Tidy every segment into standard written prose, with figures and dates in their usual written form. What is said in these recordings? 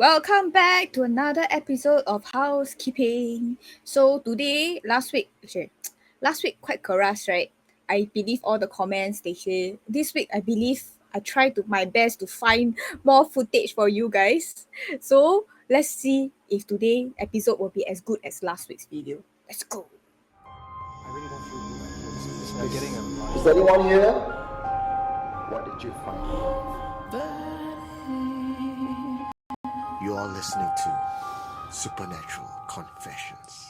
Welcome back to another episode of Housekeeping. So today, last week quite chaos, right? I believe all the comments they say. This week, I believe I try to my best to find more footage for you guys. So let's see if today episode will be as good as last week's video. Let's go. I really don't feel good. This is getting a Is anyone here? What did you find? You are listening to Supernatural Confessions.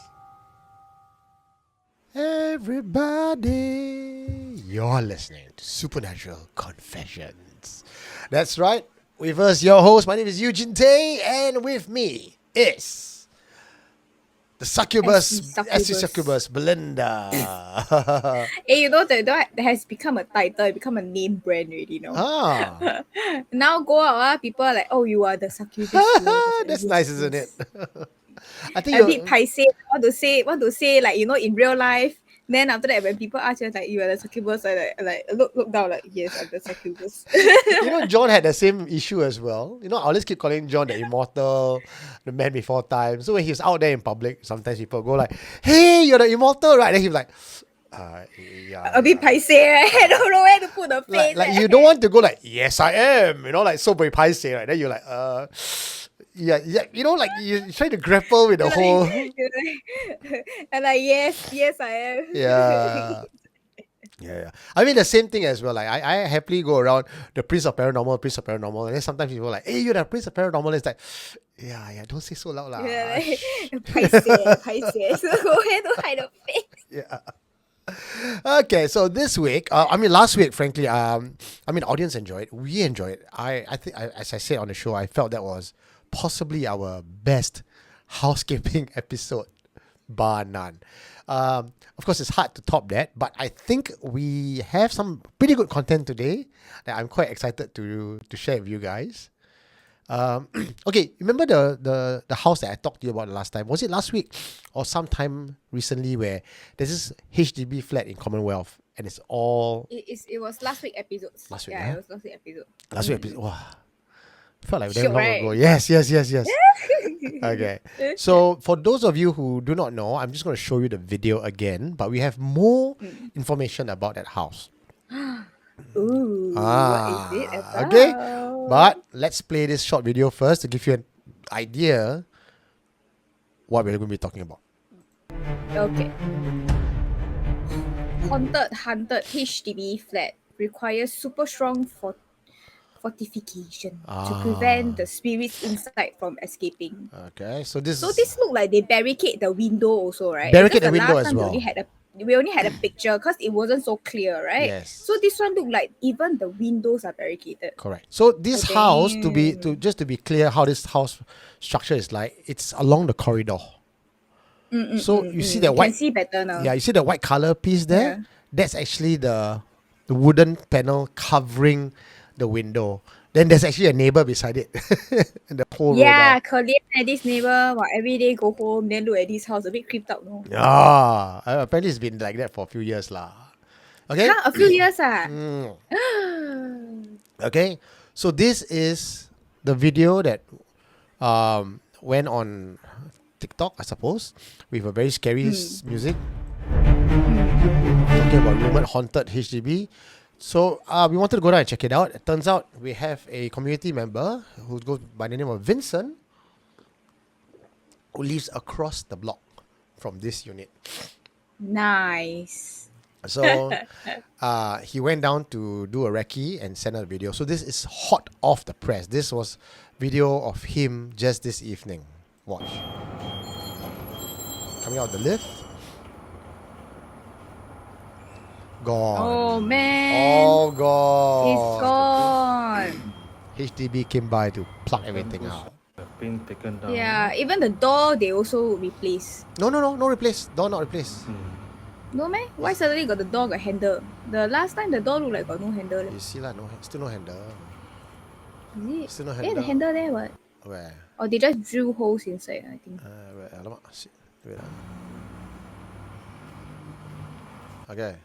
Everybody, you're listening to Supernatural Confessions. That's right. With us, your host. My name is Eugene Tay, and with me is the succubus, succubus, Belinda. Hey, you know that has become a title, it become a name brand already, you know. Ah, Now go out, people are like, oh, you are the succubus. that's nice, isn't it? I think A bit paiseh. Want to say like, you know, in real life. Then after that, when people ask you like you are the succubus, I like look down like, yes, I'm the succubus. John had the same issue as well. I always keep calling John the immortal, the man before time. So when he's out there in public, sometimes people go like, "Hey, you're the immortal, right?" Then he's like, yeah. A bit paiseh, right? I don't know where to put the face. Like you don't want to go like, "Yes, I am," like so very paiseh, right? Then you're like, yeah, like you try to grapple with the whole. And like, yes, I am. Yeah. Yeah. I mean, the same thing as well. Like, I happily go around the Prince of Paranormal, and then sometimes people are like, "Hey, you're the Prince of Paranormal." It's like, yeah, don't say so loud, lah. Yeah, like, paiseh. So go ahead to hide the face. Yeah. Okay, so this week, last week, frankly, audience enjoyed it. We enjoyed it. I think, as I said on the show, I felt that was possibly our best housekeeping episode, bar none. Of course, it's hard to top that, but I think we have some pretty good content today that I'm quite excited to share with you guys. Okay, remember the house that I talked to you about last time? Was it last week or sometime recently where there's this HDB flat in Commonwealth and it's all... It was last week episodes. Last week, yeah, it was last week episode. Last week episode. Wow. Felt like very Sure, long right? ago. Yes. Okay. So for those of you who do not know, I'm just going to show you the video again, but we have more information about that house. Ooh, what is it about? Okay. But let's play this short video first to give you an idea what we're going to be talking about. Okay. Haunted HDB flat requires super strong fortification to prevent the spirits inside from escaping. Okay. So this look like they barricade the window also, right? Barricade Because the window last as time well. We only had a picture because it wasn't so clear, right? Yes. So this one look like even the windows are barricaded. Correct. So this Okay. house, to be clear, how this house structure is like, it's along the corridor. So you see that You white. can see better now. Yeah, you see the white color piece there. Yeah. That's actually the wooden panel covering the window. Then there's actually a neighbor beside it. And the whole road Yeah, at this neighbor, every day go home, then look at this house, a bit creeped out, no? Apparently it's been like that for a few years lah. Okay. Huh, a few years Okay. So this is the video that went on TikTok, I suppose, with a very scary music. Talking about rumored haunted HDB. So we wanted to go down and check it out. It turns out we have a community member who goes by the name of Vincent, who lives across the block from this unit. Nice. So he went down to do a recce and send out a video. So this is hot off the press. This was video of him just this evening. Watch. Coming out of the lift. Gone. Oh man. All gone. It's gone. HDB came by to plug everything out. have been taken down. Yeah, even the door they also replace. No replace. Door not replace. No man? Why suddenly got the door got handle? The last time the door looked like got no handle. You see lah, still no handle. Is it? Still no Yeah, handle. the handle there what? Where? Or they just drill holes inside, I think. Where? Alamak. Shit. Wait lah. Okay.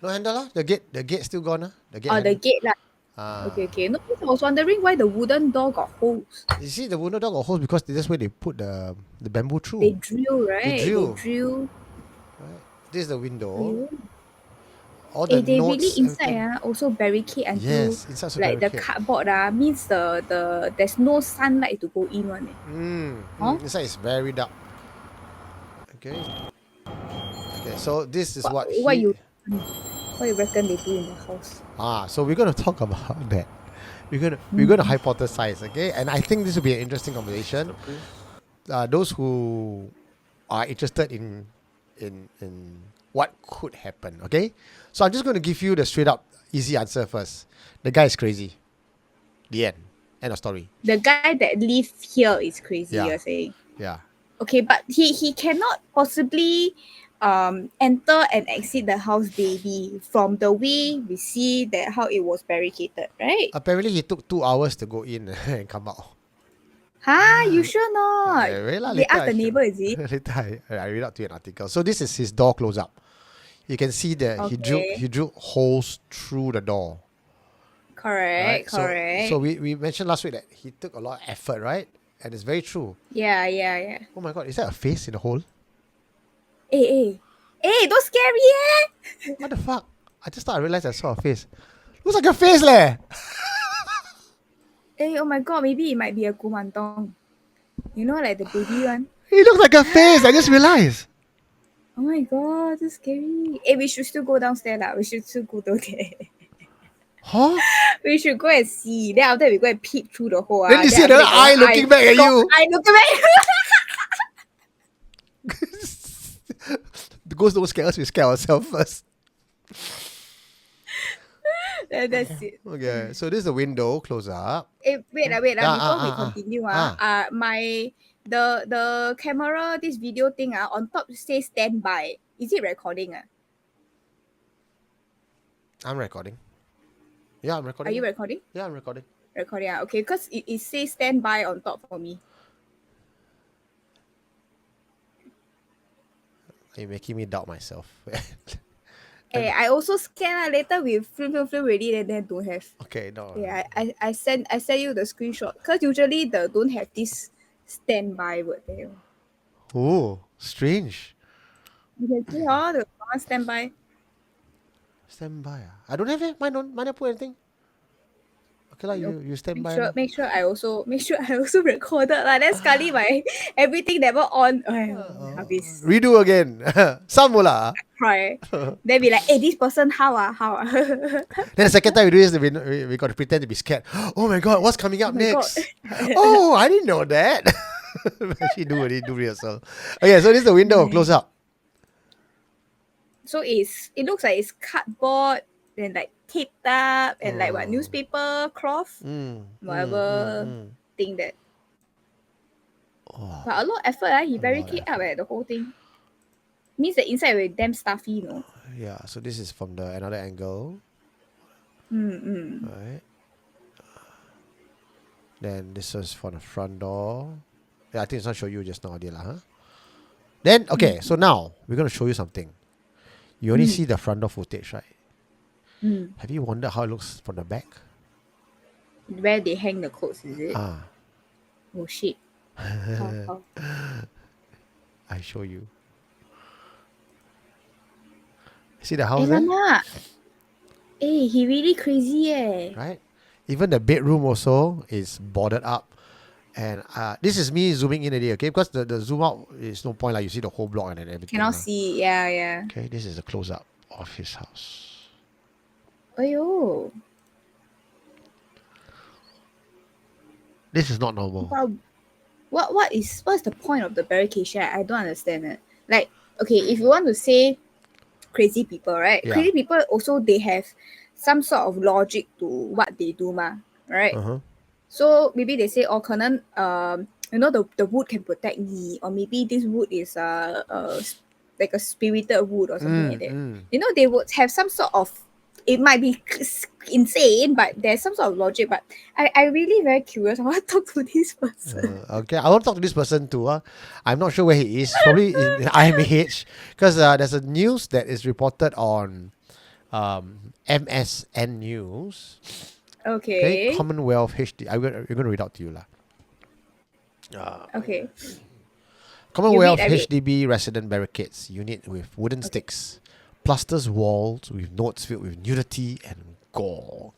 No handle lah. The gate still gone lah. The gate. The handle. gate lah. Okay. No, because I was wondering why the wooden door got holes. You see, the wooden door got holes because that's where they put the bamboo through. They drill, right? They drill. They drill. Right? This is the window. Aiyo. All the They really notes. inside everything. also barricade until Yes, inside also like the barricade. cardboard means the there's no sunlight to go in one. Huh? Inside is very dark. Okay. Okay, so this is what you reckon they do in the house? So we're gonna talk about that. We're gonna hypothesize, okay? And I think this will be an interesting conversation. Those who are interested in what could happen, okay? So I'm just gonna give you the straight up easy answer first. The guy is crazy. The end. End of story. The guy that live here is crazy, Yeah. you're saying. Yeah. Okay, but he cannot possibly enter and exit the house daily from the way we see that how it was barricaded, right? Apparently he took 2 hours to go in and come out. Huh? You sure not? Wait lah, They later ask I the show- neighbor, is it? Later I read out to you an article. So this is his door close up. You can see that Okay. he drilled holes through the door. Correct, Right? correct. So we mentioned last week that he took a lot of effort, right? And it's very true. Yeah. Oh my god, is that a face in the hole? Hey, don't scary, eh? What the fuck? I just thought I realized I saw a face. Looks like a face leh. Hey, oh my god, maybe it might be a kumantong. You know, like the baby one. It looks like a face. I just realized. Oh my god, that's scary. Hey, we should still go downstairs lah. We should still go down there. Huh? We should go and see. Then after that, we go and peep through the hole. Then you see another eye looking back at you. I looking back. The ghost don't scare us, we scare ourselves first. That's it. Okay, so this is the window, close up. Wait, before we continue, the camera, this video thing, on top says standby. Is it recording? I'm recording. Yeah, I'm recording. Are you recording? Yeah, I'm recording. Recording, okay, because it says standby on top for me. You're making me doubt myself. Hey, I also scan later we film already, then don't have. Okay, no. Yeah, I send you the screenshot because usually the don't have this standby word there. Oh, strange. You can see the one standby. Stand by. I don't have it. Mine don't put anything. Okay, like you stand by. lah. Make sure I also recorded lah. Then sekali my everything never on. Habis Redo again. Some mula. cry. Then be like, hey, this person how? Then the second time we do this, we got to pretend to be scared. Oh my god, what's coming up Oh my next? Oh, I didn't know that. Actually, do rehearsal. Okay, so this is the window. Close up. So it looks like it's cardboard and like taped up and like what newspaper cloth, whatever thing that. Oh, But a lot of effort. He barricade up the whole thing. Means the inside will damn stuffy, you know. yeah, so this is from the another angle. Right. Then this is for the front door. Yeah, I think it's not show you just now, Adila, huh? Then, okay, so now we're going to show you something. You only see the front door footage, right? Have you wondered how it looks from the back? Where they hang the clothes, is it? Ah, Oh shit. How? I show you. See the Eh, house there? Lana. Eh, he really crazy Right? Even the bedroom also is boarded up. And this is me zooming in already, okay? Because the zoom out is no point, like you see the whole block and then everything. Cannot lah. see. Yeah. Okay, this is a close up of his house. Ayo. This is not normal. But what's the point of the barricade? I don't understand it. Like, okay, if you want to say crazy people, right? Yeah. Crazy people also they have some sort of logic to what they do, right? Uh-huh. So maybe they say, oh, 可能, the wood can protect me, or maybe this wood is like a spirited wood or something like that. You know, they would have some sort of, it might be insane, but there's some sort of logic. But I really very curious. I want to talk to this person. Okay, I want to talk to this person too. I'm not sure where he is. Probably in IMH, because there's a news that is reported on MSN News, Okay, Okay. Commonwealth HD. You're going to read out to you lah. Okay. You read, Commonwealth I read. HDB resident barricades unit with wooden sticks, plasters walls with notes filled with nudity and gore.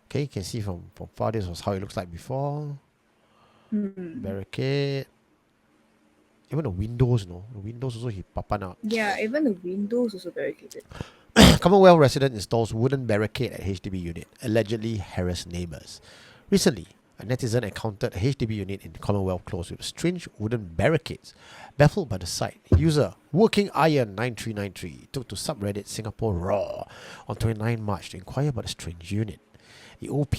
Okay, you can see from far this was how it looks like before. Barricade. Even the windows, no? The windows also he papan out. Yeah, even the windows also barricaded. Commonwealth resident installs wooden barricade at HDB unit, allegedly harass neighbors. Recently, a netizen encountered a HDB unit in Commonwealth close with strange wooden barricades. Baffled by the sight, user Working Iron 9393 took to subreddit Singapore Raw on 29 March to inquire about the strange unit. The OP,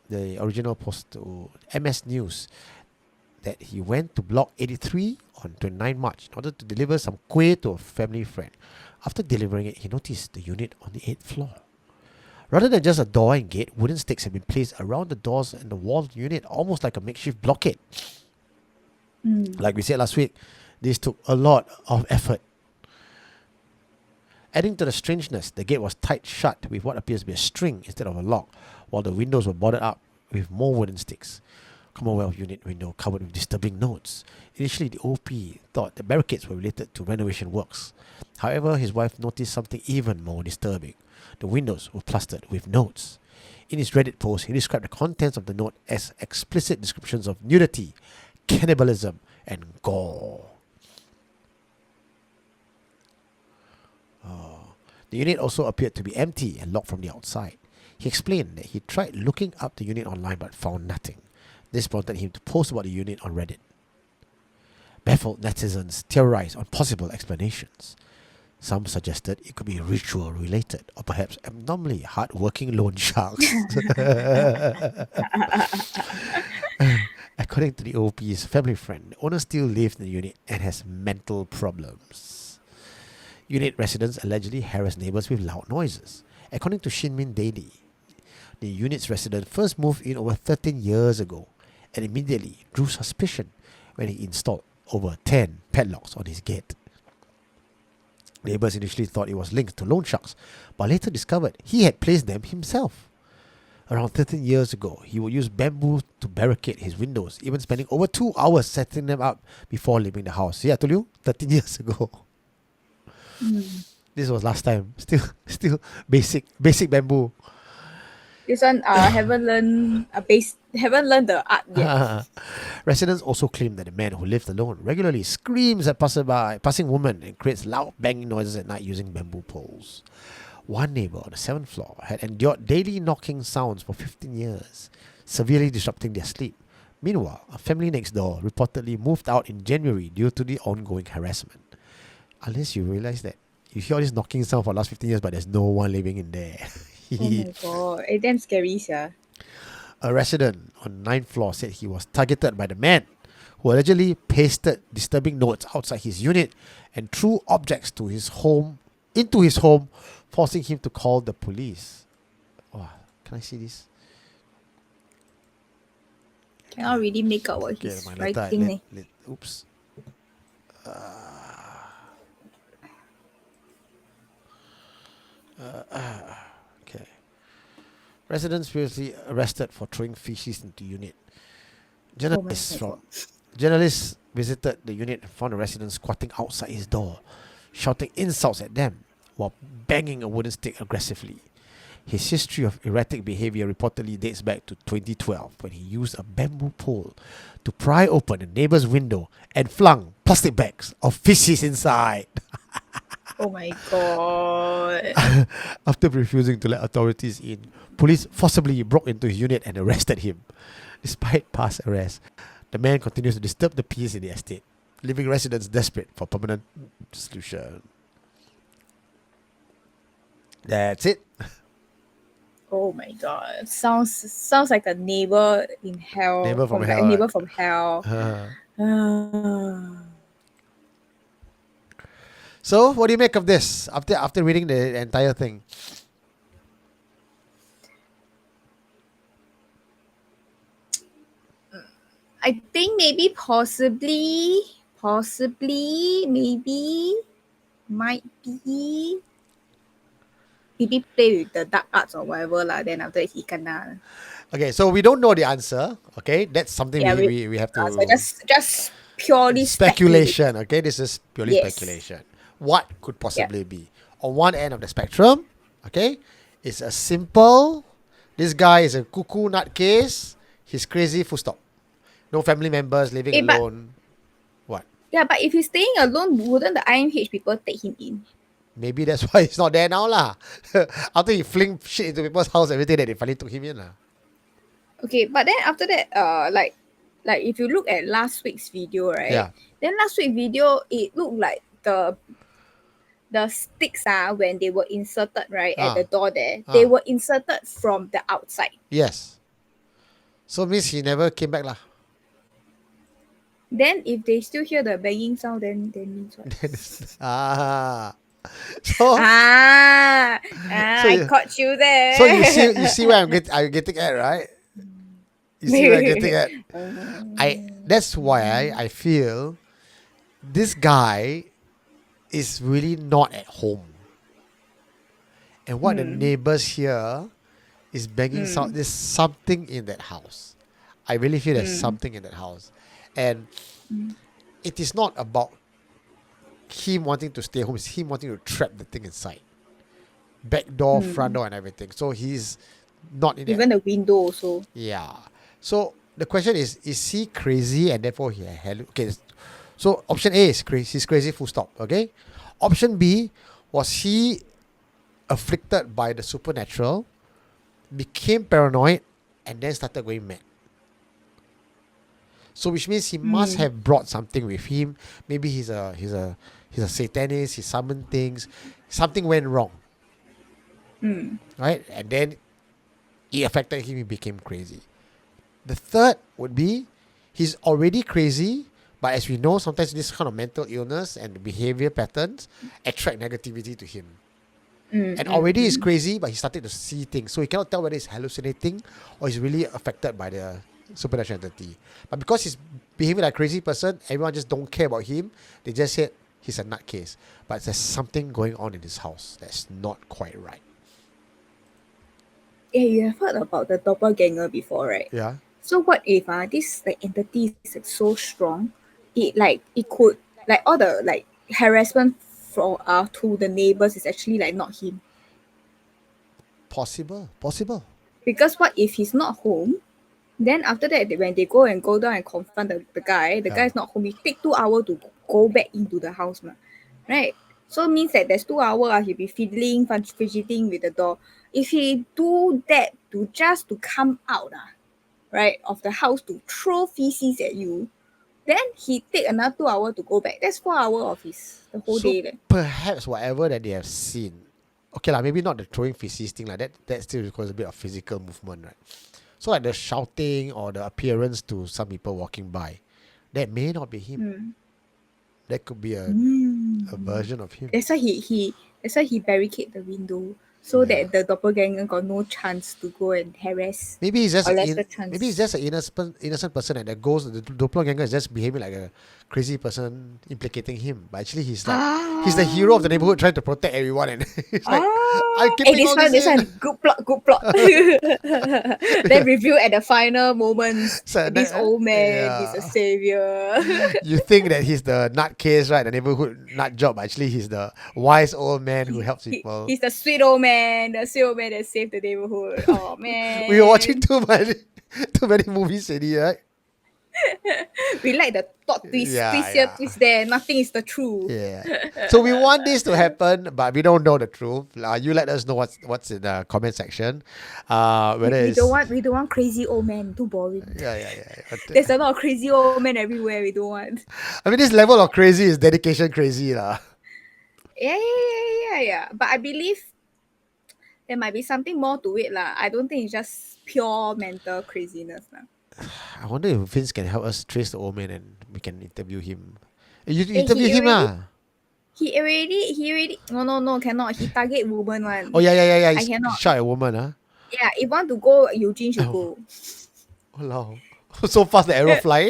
the original post to MS News, that he went to block 83 on 29 March in order to deliver some kueh to a family friend. After delivering it, he noticed the unit on the 8th floor. Rather than just a door and gate, wooden sticks had been placed around the doors and the wall of the unit, almost like a makeshift blockade. Like we said last week, this took a lot of effort. Adding to the strangeness, the gate was tied shut with what appears to be a string instead of a lock, while the windows were boarded up with more wooden sticks. Commonwealth unit window covered with disturbing notes. Initially, the OP thought the barricades were related to renovation works. However, his wife noticed something even more disturbing. The windows were plastered with notes. In his Reddit post, he described the contents of the note as explicit descriptions of nudity, cannibalism, and gore. The unit also appeared to be empty and locked from the outside. He explained that he tried looking up the unit online but found nothing. This prompted him to post about the unit on Reddit. Baffled netizens theorized on possible explanations. Some suggested it could be ritual related or perhaps abnormally hard-working loan sharks. According to the OP's family friend, the owner still lives in the unit and has mental problems. Unit residents allegedly harass neighbors with loud noises. According to Shinmin Daily, the unit's resident first moved in over 13 years ago and immediately drew suspicion when he installed over 10 padlocks on his gate. Neighbors initially thought it was linked to loan sharks, but later discovered he had placed them himself. Around 13 years ago, he would use bamboo to barricade his windows, even spending over 2 hours setting them up before leaving the house. See, I told you, 13 years ago. This was last time. Still basic bamboo. This one haven't learned the art yet. Residents also claim that the man who lived alone regularly screams at passing women and creates loud banging noises at night using bamboo poles. One neighbor on the 7th floor had endured daily knocking sounds for 15 years, severely disrupting their sleep. Meanwhile, a family next door reportedly moved out in January due to the ongoing harassment. Unless you realize that you hear all this knocking sound for the last 15 years, but there's no one living in there. Oh my god, it's damn scary, sia. A resident on the 9th floor said he was targeted by the man who allegedly pasted disturbing notes outside his unit and threw objects into his home, forcing him to call the police. Oh, can I see this? Cannot really make out what he's writing. Oops. Okay. Residents previously arrested for throwing feces into unit. Journalists visited the unit and found the residents squatting outside his door, shouting insults at them while banging a wooden stick aggressively. His history of erratic behavior reportedly dates back to 2012 when he used a bamboo pole to pry open a neighbor's window and flung plastic bags of feces inside. Oh my god. After refusing to let authorities in, police forcibly broke into his unit and arrested him. Despite past arrests, the man continues to disturb the peace in the estate, leaving residents desperate for permanent solution. That's it. Oh my god. Sounds like a neighbor in hell. Neighbor from hell. A neighbor from hell. So, what do you make of this after reading the entire thing? I think maybe possibly, maybe, might be. maybe play with the dark arts or whatever lah. Then after that he kena. Okay, so we don't know the answer. Okay, that's something Yeah, we have so to just purely speculate. speculation. Okay, this is purely Yes. speculation. What could Yeah. possibly be? On one end of the spectrum, okay, it's a simple. This guy is a cuckoo nutcase. He's crazy. Full stop. No family members, living Eh, but- alone. What? Yeah, but if he's staying alone, wouldn't the IMH people take him in? Maybe that's why he's not there now lah. After he fling shit into people's house, everything that they finally took him in lah. Okay, but then after that, like if you look at last week's video, right? Yeah. Then last week's video, it looked like the sticks when they were inserted right at the door there, they were inserted from the outside. Yes. So means he never came back lah. Then if they still hear the banging sound, then means what? So So I you- caught you there. so you see where I'm getting at, right? You see where I'm getting at. That's why I feel this guy is really not at home. And what the neighbors hear is banging sound. There's something in that house. I really feel there's something in that house. And it is not about him wanting to stay home, it's him wanting to trap the thing inside. Back door, front door, and everything. So he's not in Even the window also. Yeah. So the question is he crazy and therefore he okay. So option A is crazy. He's crazy. Full stop. Okay. Option B, was he afflicted by the supernatural, became paranoid, and then started going mad. So which means he must have brought something with him. Maybe he's a satanist. He summoned things. Something went wrong. Right, and then it affected him. He became crazy. The third would be he's already crazy, but as we know, sometimes this kind of mental illness and behavior patterns attract negativity to him. And already he's crazy, but he started to see things. So he cannot tell whether he's hallucinating or he's really affected by the supernatural entity. But because he's behaving like a crazy person, everyone just don't care about him. They just said he's a nutcase. But there's something going on in his house that's not quite right. Yeah, you have heard about the doppelganger before, right? Yeah. So what if this entity is so strong, it could all the harassment from to the neighbors is actually not him. Possible. Because what if he's not home? Then after that, when they go down and confront the guy, the guy's not home. It take 2 hours to go back into the house, right? So it means that there's 2 hours he'll be fidgeting with the door. If he do that to come out, right, of the house to throw feces at you, then he take another 2 hours to go back. That's 4 hours of the whole So day. perhaps whatever that they have seen, okay lah, maybe not the throwing feces thing like that still requires a bit of physical movement, right? So like the shouting or the appearance to some people walking by, that may not be him. That could be a version of him. That's why he barricade the window so that the doppelganger got no chance to go and harass. Maybe he's just Or lesser chance. maybe he's just an innocent person and that goes the doppelganger is just behaving like a crazy person implicating him. But actually he's the hero of the neighborhood trying to protect everyone and he's like I'm keeping all this in. one, good plot. Then reveal at the final moments. So This that- old man yeah. is a savior. You think that he's the nutcase, right? The neighborhood nut job, but actually he's the wise old man who helps people. He's the sweet old man that saved the neighborhood. Oh man. We were watching too many movies already, right? We like the plot twist, Yeah, twist here, yeah. twist there. Nothing is the truth. Yeah. So we want this to happen, but we don't know the truth. You let us know what's in the comment section. Whether We it's don't want crazy old man. Too boring. yeah. But, There's a lot of crazy old men everywhere. We don't want. I mean, this level of crazy is dedication crazy, lah. Yeah. But I believe there might be something more to it, lah. I don't think it's just pure mental craziness, lah. I wonder if Vince can help us trace the old man and we can interview him. You he interview him, already- lah. He already. No, cannot. He target woman one. Oh yeah. I He's cannot. shot a woman, huh? Yeah, if want to go, Eugene should Oh. go. Oh no. So fast the arrow fly.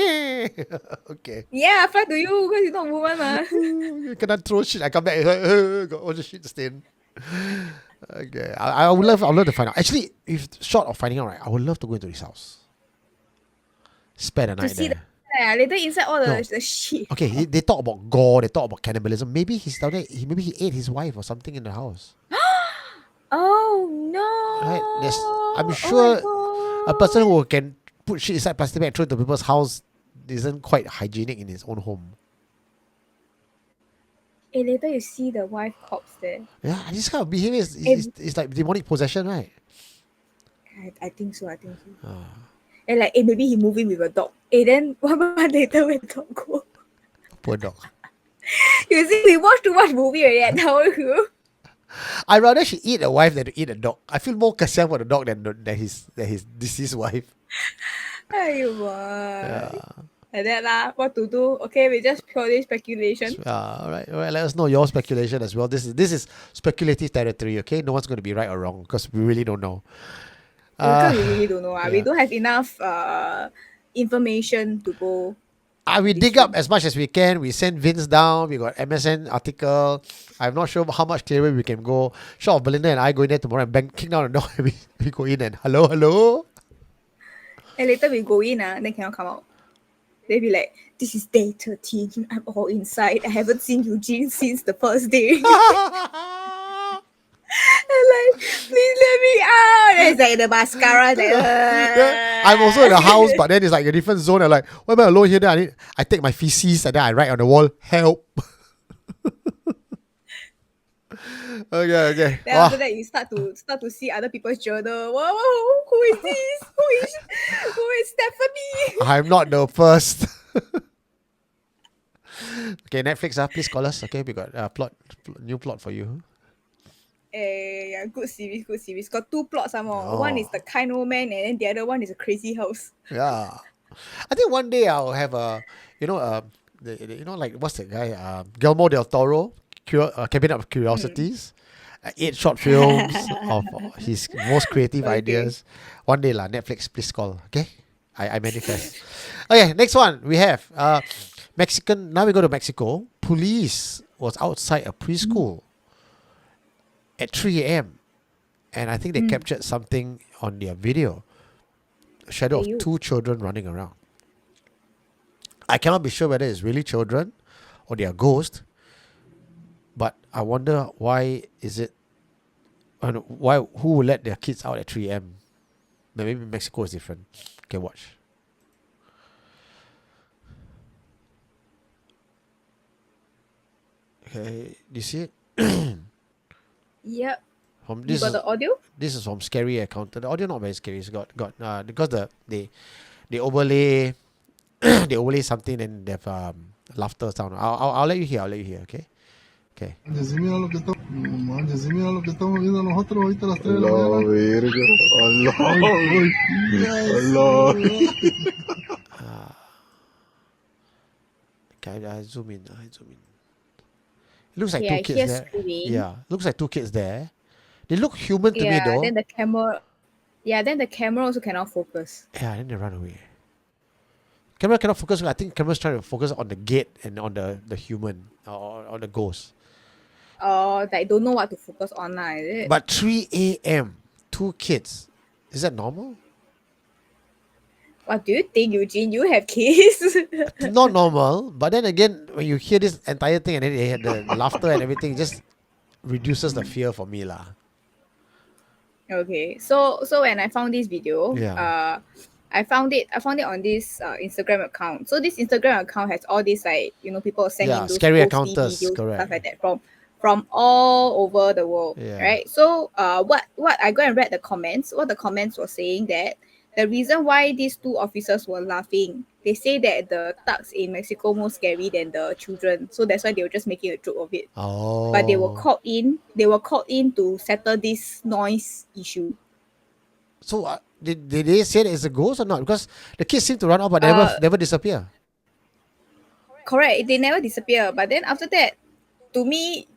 Okay. Yeah, fly to you because you're not woman, You cannot throw shit. I come back. Got all the shit stain. Okay, I would love to find out. Actually, if short of finding out, right, I would love to go into his house, spend a To night see there. later inside all No. the shit. Okay, they talk about gore, they talk about cannibalism. Maybe he's down there. Maybe he ate his wife or something in the house. Oh Right? I'm no! sure Oh a my person god! who can put shit inside plastic bag and throw it to people's house isn't quite hygienic in his own home. Later you see the wife corpse there. Yeah, this kind of behavior Eh, is like demonic possession, right? I think so. I think so. Ah, And like, maybe he moving with a dog. Then 1 month later, where the dog go? poor dog. You see, we watch too much movie already. I tell you. I'd rather she eat a wife than to eat a dog. I feel more concerned for the dog than his deceased wife. Aiyo, Yeah. like that lah. What to do? Okay, we just purely speculation. All right. Let us know your speculation as well. This is speculative territory. Okay, no one's going to be right or wrong because we really don't know. Because we really don't know. We yeah. don't have enough information to go. We dig up as much as we can. We send Vince down. We got MSN article. I'm not sure how much clearer we can go. Short of Belinda and I go in there tomorrow and bang, kick down the door. And we go in and hello. And later we go in, then cannot come out. They be like, this is day 13. I'm all inside. I haven't seen Eugene since the first day. I'm like, please let me out. And it's like the mascara. Like, I'm also in the house, but then it's like a different zone. I'm like, why am I alone here? Then I take my feces and then I write on the wall, help. Okay. Then after that, you start to see other people's journal. Whoa, who is this? Who is Stephanie? I'm not the first. Okay, Netflix, please call us. Okay, we got a new plot for you. Yeah, good series. Got 2 plots some more. Oh. One is the kind old man, and then the other one is a crazy house. Yeah, I think one day I'll have like what's that guy? Guillermo del Toro, Cabinet of Curiosities. 8 short films of his most creative ideas. One day lah, Netflix, please call. Okay, I manifest. Okay, next one we have Mexican. Now we go to Mexico. Police was outside a preschool at 3 a.m. and I think they captured something on their video. A shadow of 2 children running around. I cannot be sure whether it's really children or they are ghosts. But I wonder why is it, and who will let their kids out at 3 a.m. Maybe Mexico is different. Okay, watch. Okay, do you see it? Yep. From You got the audio? This is from Scary Encounter. The audio not very scary. It's got because they overlay they overlay something and they have laughter sound. I'll let you hear. Okay. Okay. Mira lo que estamos, no manches, mira lo que estamos viendo nosotros ahorita a las 3 de la Allah, mañana. verga. Allah. Okay, I zoom in. It looks like Yeah, 2 kids here's there. screaming. Yeah, looks like 2 kids there. They look human to me Yeah, though. then the camera also cannot focus. Yeah, then they run away. Camera cannot focus. I think camera's trying to focus on the gate and on the human or the ghost. Oh, like don't know what to focus on now, is it? But 3 a.m., 2 kids. Is that normal? What do you think, Eugene? You have kids? Not normal. But then again, when you hear this entire thing and then they had the laughter and everything, it just reduces the fear for me lah. Okay, so when I found this video, Yeah. I found it on this Instagram account. So this Instagram account has all these like people sending Yeah, those scary ghosty encounters, videos, correct. stuff like that from all over the world, Yeah. right? So what I go and read the comments. What the comments were saying that the reason why these 2 officers were laughing, they say that the thugs in Mexico more scary than the children, so that's why they were just making a joke of it. Oh. But they were called in. They were called in to settle this noise issue. So did they say that it's a ghost or not? Because the kids seem to run off but never disappear. Correct. They never disappear. But then after that, to me,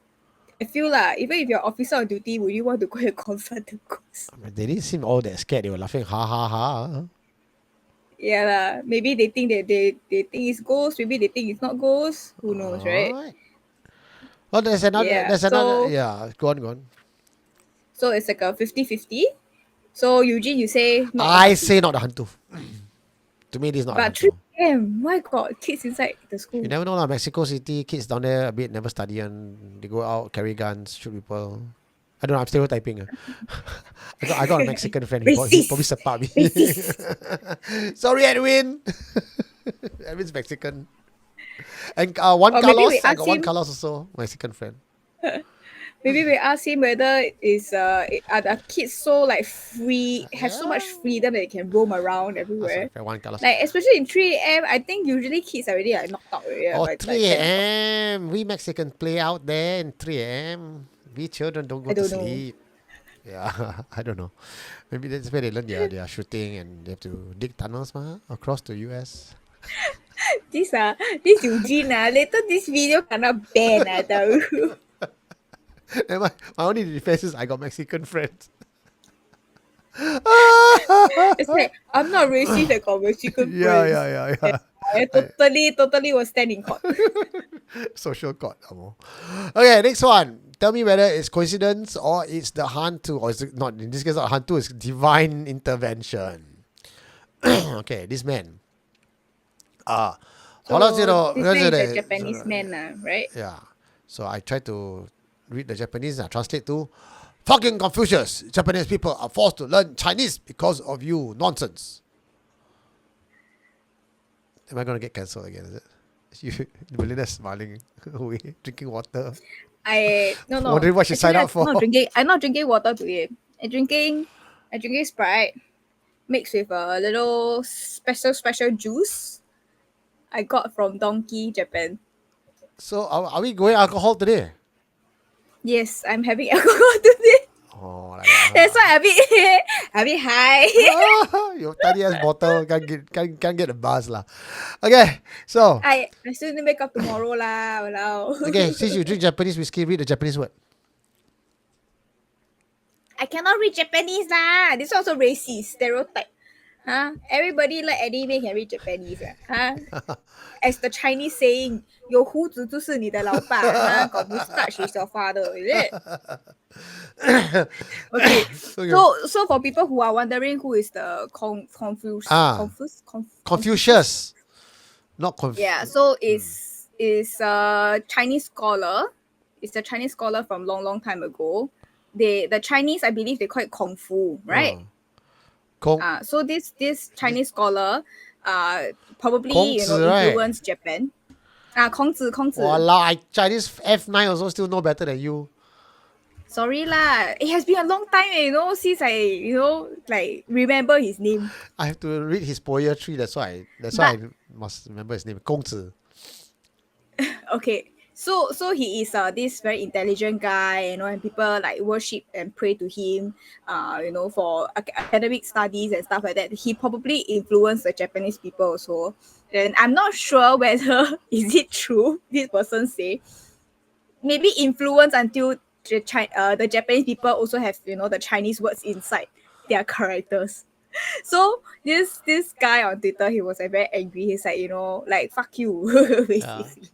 I feel even if you're officer on duty, would you want to go and confront the ghost? I mean, they didn't seem all that scared. They were laughing, ha ha ha. Yeah lah. Maybe they think that they think it's ghost. Maybe they think it's not ghost. Who knows, right? Alright. Well, there's another. Yeah, There's another. so- Yeah, go on. So it's like a 50-50. So Eugene, you say not a I hantu. say not a hantu. To me, this is not a But hantu. 3 a.m. My God, kids inside the school. You never know lah. Mexico City, kids down there a bit never study and they go out, carry guns, shoot people. I don't know. I'm stereotyping. I got a Mexican friend. He Racist. probably support me. Racist. Sorry, Edwin. Edwin's Mexican. And one Or maybe Carlos. we I ask got one him- Carlos also, Mexican friend. Maybe we ask him whether are the kids so like free, have so much freedom that they can roam around Ask my everywhere. friend, one Carlos. Like especially in 3 a.m. I think usually kids are already like knocked out already. Oh, by 3 10 o'clock. a.m. We Mexicans play out there in 3 a.m. We children don't go I to don't know. sleep. Yeah, I don't know. Maybe that's where they learn their shooting and they have to dig tunnels across the US. This Eugene later this video cannot ban I tell you. And my only defense is I got Mexican friends. It's like I'm not racist, I got Mexican friends. Yeah. I totally will stand in court. Social court. Amo. Okay, next one. Tell me whether it's coincidence or it's the hantu, or is it not? In this case, not hantu. It's divine intervention. Okay, this man. So Hola, zero. this man is a Japanese man, right? Yeah. So I try to read the Japanese. I translate to fucking Confucius. Japanese people are forced to learn Chinese because of you. Nonsense. Am I gonna get cancelled again? Is it? You, Belinda smiling away, drinking water. No. Wondering what she signed Actually, up for. I'm not drinking water today. I'm drinking Sprite mixed with a little special juice I got from Donkey Japan. So are we going alcohol today? Yes, I'm having alcohol today. Oh, like that. That's why a bit high. Your tiny ass bottle can't get the buzz lah. Okay, so I still need to make up tomorrow lah. Walao. okay, since you drink Japanese whiskey, read the Japanese word. I cannot read Japanese lah. This is also racist stereotype. Huh? Everybody like anime can read Japanese. Huh? As the Chinese saying, 有胡子就是你的老爸. Huh? Got mustache is your father. Is it? Okay. So for people who are wondering who is the Confucius, not Confucius. Yeah. So is a Chinese scholar. It's a Chinese scholar from long time ago. The Chinese, I believe they call it Kung Fu, right? So this Chinese scholar probably influenced Japan. 孔子 Walao, Chinese F9 also still know better than you. Sorry lah. It has been a long time, since I, like remember his name. I have to read his poetry. That's why I must remember his name. 孔子. Okay. So he is this very intelligent guy, and people like worship and pray to him, for academic studies and stuff like that. He probably influenced the Japanese people also. And I'm not sure whether is it true, this person say. Maybe influence until the Japanese people also have, the Chinese words inside their characters. So this guy on Twitter, he was like very angry. He's like, like fuck you, basically.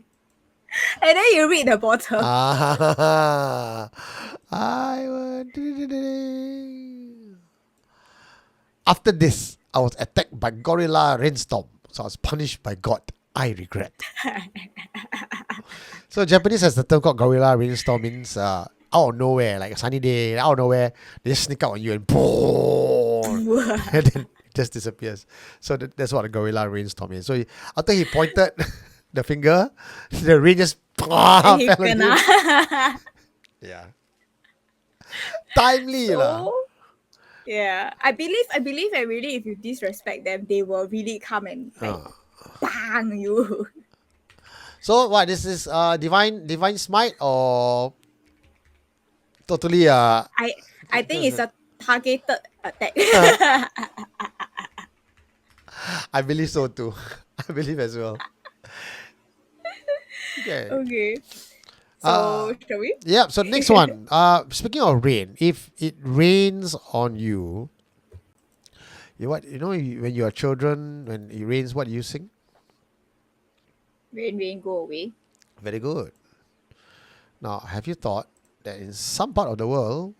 And then you read the bottom. After this, I was attacked by gorilla rainstorm. So I was punished by God. I regret. So Japanese has the term called gorilla rainstorm, means out of nowhere, like a sunny day, out of nowhere, they just sneak up on you and boom, and then it just disappears. So that's what a gorilla rainstorm is. So after he pointed the finger, the rain just fell on him. Yeah. Timely lah. Yeah, I believe that really, if you disrespect them, they will really come and bang you. So what? This is divine smite or totally I think it's a targeted attack. I believe so too. I believe as well. Okay. So shall we? Yeah. So next one. Speaking of rain, if it rains on you, when you are children, when it rains, what do you sing? Rain, go away. Very good. Now, have you thought that in some part of the world,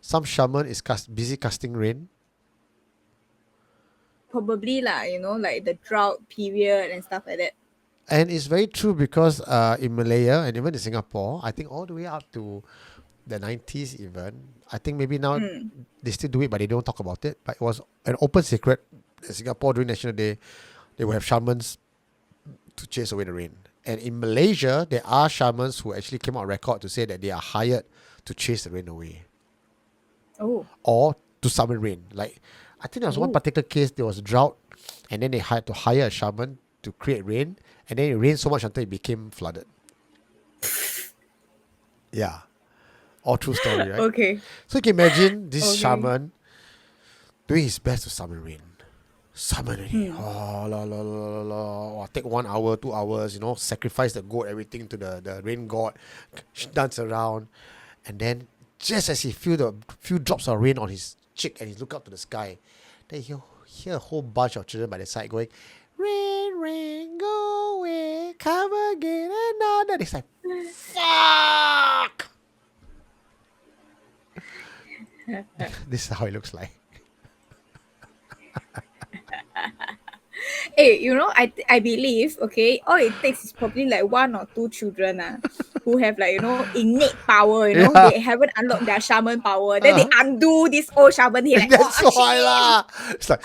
some shaman is busy casting rain. Probably lah, like the drought period and stuff like that. And it's very true because in Malaya and even in Singapore, I think all the way up to the 90s even, I think maybe now they still do it, but they don't talk about it. But it was an open secret in Singapore during National Day, they will have shamans to chase away the rain. And in Malaysia, there are shamans who actually came out on record to say that they are hired to chase the rain away. Oh. Or to summon rain. Like, I think there was one particular case, there was a drought, and then they had to hire a shaman to create rain, and then it rained so much until it became flooded. Yeah. All true story, right? Okay. So you can imagine this shaman doing his best to summon rain. Summon rain. Oh, la, la, la, la, la. Oh, take 1 hour, 2 hours, sacrifice the goat, everything to the rain god, dance around. And then just as he feel the few drops of rain on his cheek and he look up to the sky, then you hear a whole bunch of children by the side going, rain, rain, go away, come again another. It's like, fuck! This is how it looks like. Hey, I believe, okay, all it takes is probably like 1 or 2 children who have like, innate power, Yeah. they haven't unlocked their shaman power. Then they undo this old shaman here. Like, That's oh, why shit. lah. It's like,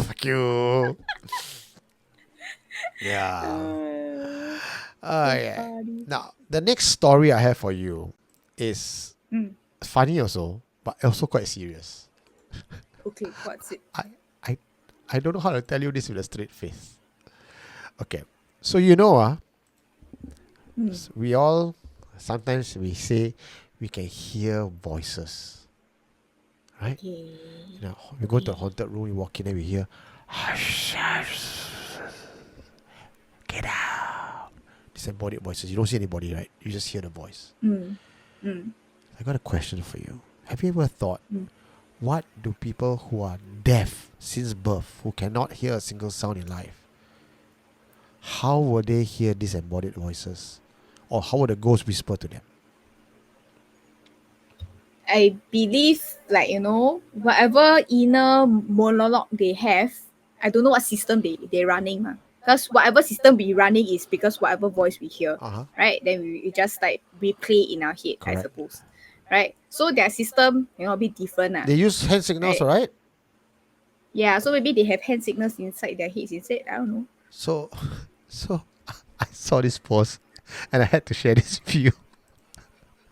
fuck you. Yeah. Yeah. funny. Now, the next story I have for you is funny also, but also quite serious. Okay, what's it? I don't know how to tell you this with a straight face. Okay. So we all sometimes we say we can hear voices. Right? Okay. We go to a haunted room, we walk in and we hear get out. Disembodied voices. You don't see anybody, right? You just hear the voice. I got a question for you. Have you ever thought, what do people who are deaf since birth, who cannot hear a single sound in life, how will they hear disembodied voices? Or how will the ghost whisper to them? I believe, like, whatever inner monologue they have, I don't know what system they're running. Because whatever system we running is because whatever voice we hear, right? Then we just like replay in our head, Correct. I suppose. Right? So their system, a bit different. They use hand signals, right? Yeah, so maybe they have hand signals inside their heads instead. I don't know. So I saw this post and I had to share this with you.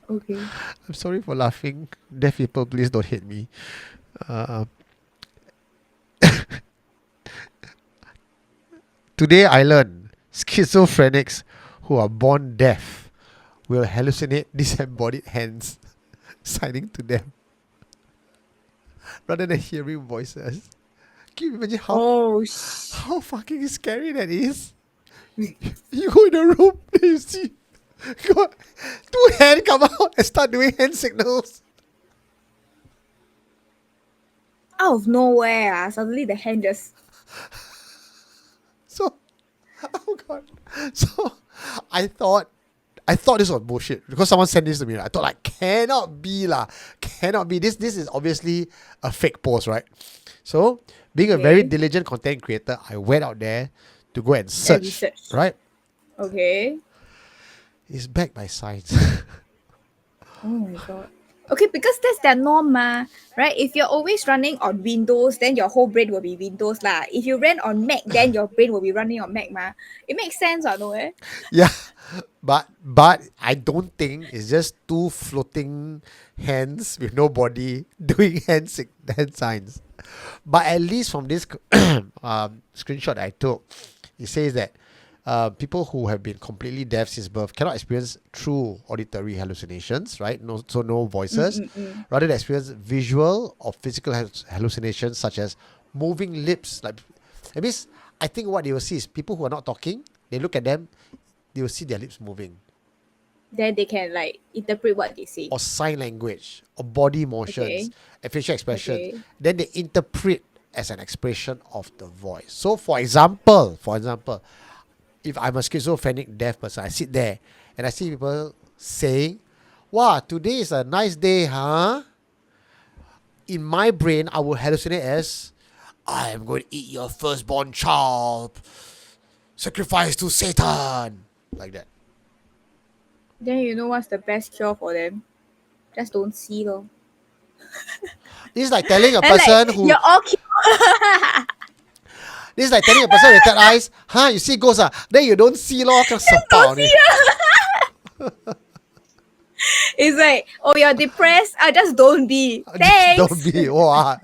Okay. I'm sorry for laughing. Deaf people, please don't hate me. Today I learned schizophrenics who are born deaf will hallucinate disembodied hands signing to them rather than hearing voices. Can you imagine how fucking scary that is? You go in the room, then you see got 2 hands come out and start doing hand signals. Out of nowhere, suddenly the hand just... So, oh god. So, I thought this was bullshit because someone sent this to me. I thought like, cannot be lah. Cannot be. This is obviously a fake post, right? So, being a very diligent content creator, I went out there to go and search. Right? Okay. It's backed by science. Oh my god. Okay, because that's their norm, right? If you're always running on Windows, then your whole brain will be Windows lah. If you ran on Mac, then your brain will be running on Mac, It makes sense, no? Yeah, but I don't think it's just 2 floating hands with no body doing hand signs. But at least from this screenshot I took, it says that people who have been completely deaf since birth cannot experience true auditory hallucinations, right? No voices. Rather, they experience visual or physical hallucinations such as moving lips. Like, that means I think what they will see is people who are not talking. They look at them, they will see their lips moving. Then they can like interpret what they say. Or sign language, or body motions, and facial expressions. Then they interpret as an expression of the voice. So, for example, if I'm a schizophrenic deaf person, I sit there and I see people saying, wow, today is a nice day, huh? In my brain, I will hallucinate as, I am going to eat your firstborn child. Sacrifice to Satan. Like that. Then you know what's the best cure for them? Just don't see lor. This is like telling a And like person who. you're all cute. This is like telling a person with third eyes, huh? You see ghosts, ah? Then you don't see lor. Don't See. It's like, oh, you're depressed. Just don't be. Thanks. Don't be. Wow.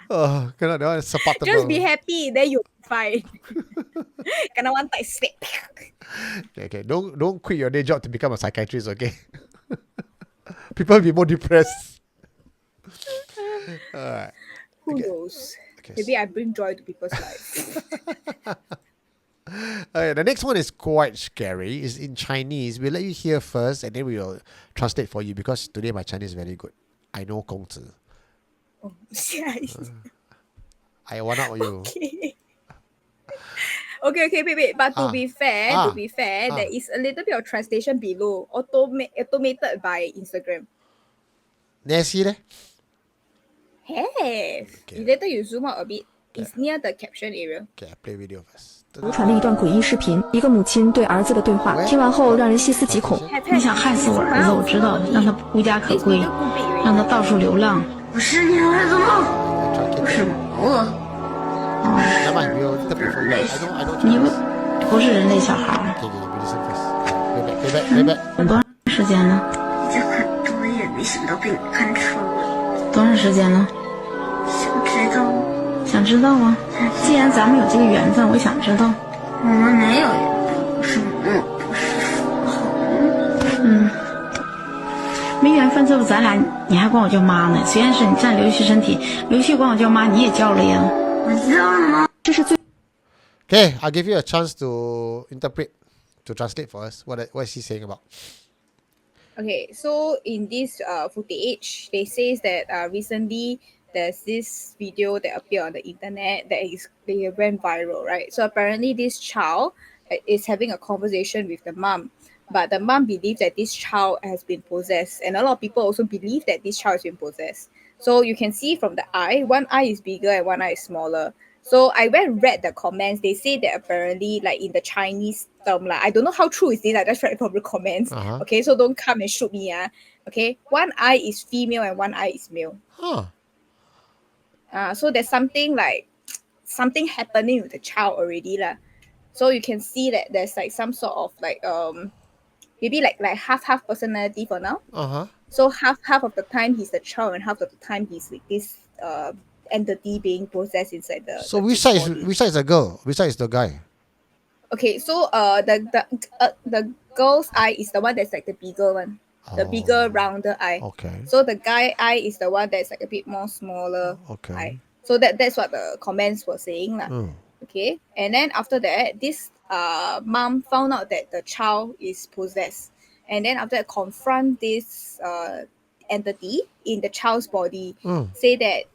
Oh, cannot. That one is supportable. Just be happy. Then you'll be fine. Kena one tight slap. Okay. Don't quit your day job to become a psychiatrist, okay? People will be more depressed. Alright. Who knows? Okay. Maybe I bring joy to people's lives. The next one is quite scary. It's in Chinese. We'll let you hear first and then we will translate for you because today my Chinese is very good. I know 公子. Oh, yeah. I one up you. Okay, wait. But to be fair, there is a little bit of translation below, automated by Instagram. Nancy leh? Have. Okay. Later you zoom out a bit. It's near the caption area. Okay, I play video first. 传了一段诡异视频，一个母亲对儿子的对话，听完后让人细思极恐。你想害死我儿子，我知道，让他无家可归，让他到处流浪。我是你的儿子吗？不是我。你们不是人类小孩。很多时间了？已经很多也没想到被你看穿了。多长时间了？想知道。想知道啊！既然咱们有这个缘分，我想知道。我们没有缘分，不是不是说好没缘分，这不咱俩你还管我叫妈呢？虽然是你占刘玉身体，刘玉管我叫妈，你也叫了呀。我叫了吗？这是最。Okay, I'll give you a chance to interpret, to translate for us. What is he saying about? Okay, so in this footage, they says that recently there's this video that appeared on the internet they went viral, right? So apparently this child is having a conversation with the mom, but the mom believes that this child has been possessed, and a lot of people also believe that this child has been possessed. So you can see from the eye, one eye is bigger and one eye is smaller. So I went and read the comments. They say that apparently, like in the Chinese term, like I don't know how true is this. I just read from the comments. Okay, so don't come and shoot me. Okay, one eye is female and one eye is male. So there's something happening with the child already lah. So you can see that there's like some sort of like maybe like half personality for now. So half of the time he's the child and half of the time he's like this entity being possessed inside the. So which side is the girl? Which side is the guy? Okay, so the girl's eye is the one that's like the bigger one. The bigger rounder eye. Okay. So the guy eye is the one that's like a bit more smaller eye. So that's what the comments were saying lah. Okay. And then after that, this mom found out that the child is possessed. And then after that confront this entity in the child's body. Say that,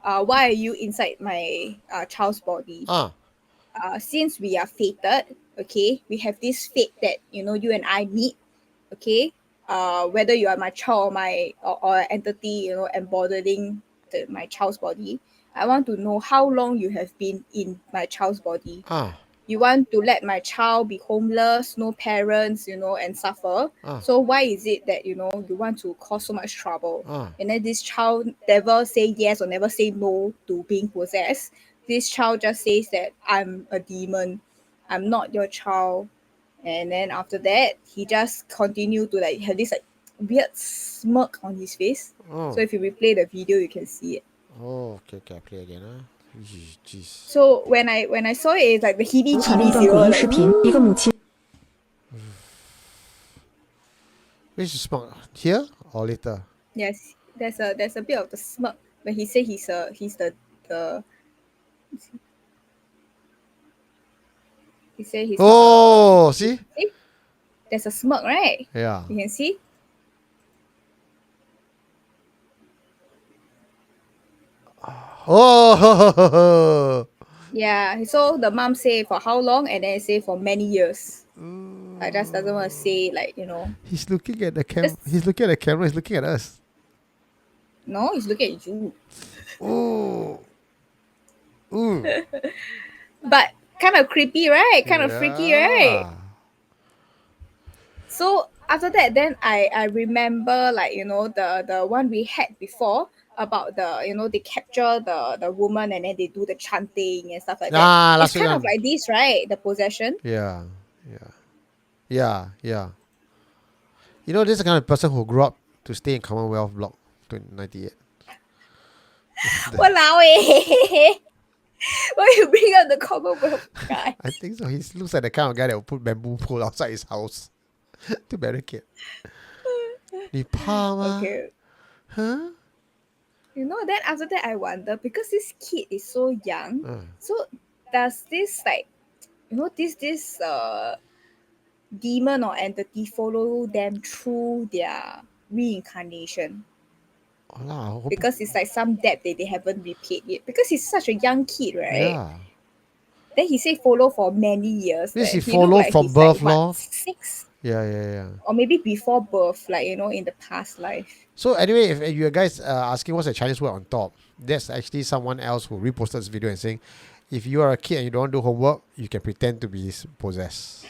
why are you inside my child's body? Since we are fated, okay, we have this fate that, you and I meet, okay? Whether you are my child or entity, embodying my child's body, I want to know how long you have been in my child's body. You want to let my child be homeless, no parents, and suffer. So why is it that, you want to cause so much trouble? And then this child never say yes or never say no to being possessed. This child just says that I'm a demon. I'm not your child. And then after that, he just continued to like have this like weird smirk on his face. So if you replay the video, you can see it. Okay, I play again. Jeez. So when I saw it, it's like the 传了一段诡异视频，一个母亲。Where's the smoke? Here or later? Yes, there's a bit of the smirk, but he said he's the. He said he's. See? There's a smirk, right? Yeah. You can see. Oh. Yeah. So the mom say for how long, and then say for many years. I just doesn't want to say He's looking at the camera. He's looking at the camera. He's looking at us. no, he's looking at you. Oh. Ooh. But kind of creepy, right? Kind of freaky, right? Yeah. So after that, then I remember the one we had before about they capture the woman and then they do the chanting and stuff like that. Ah, It's last week kind of one. like this, right? The possession. Yeah. You know, this is the kind of person who grew up to stay in Commonwealth Block 98. Walao eh. Why you bring up the Commonwealth guy? I think so. He looks like the kind of guy that will put bamboo pole outside his house to barricade. 你怕吗? Okay. Huh? Then after that I wonder, because this kid is so young, so does this this demon or entity follow them through their reincarnation? I hope Because it's like some debt that they haven't repaid yet. Because he's such a young kid, right? yeah. Then he say follow for many years. This he He follow look like from he's birth, like, lor. 6? Yeah. Or maybe before birth, in the past life. So anyway, if you guys asking what's the Chinese word on top, there's actually someone else who reposted this video and saying, if you are a kid and you don't do homework, you can pretend to be possessed.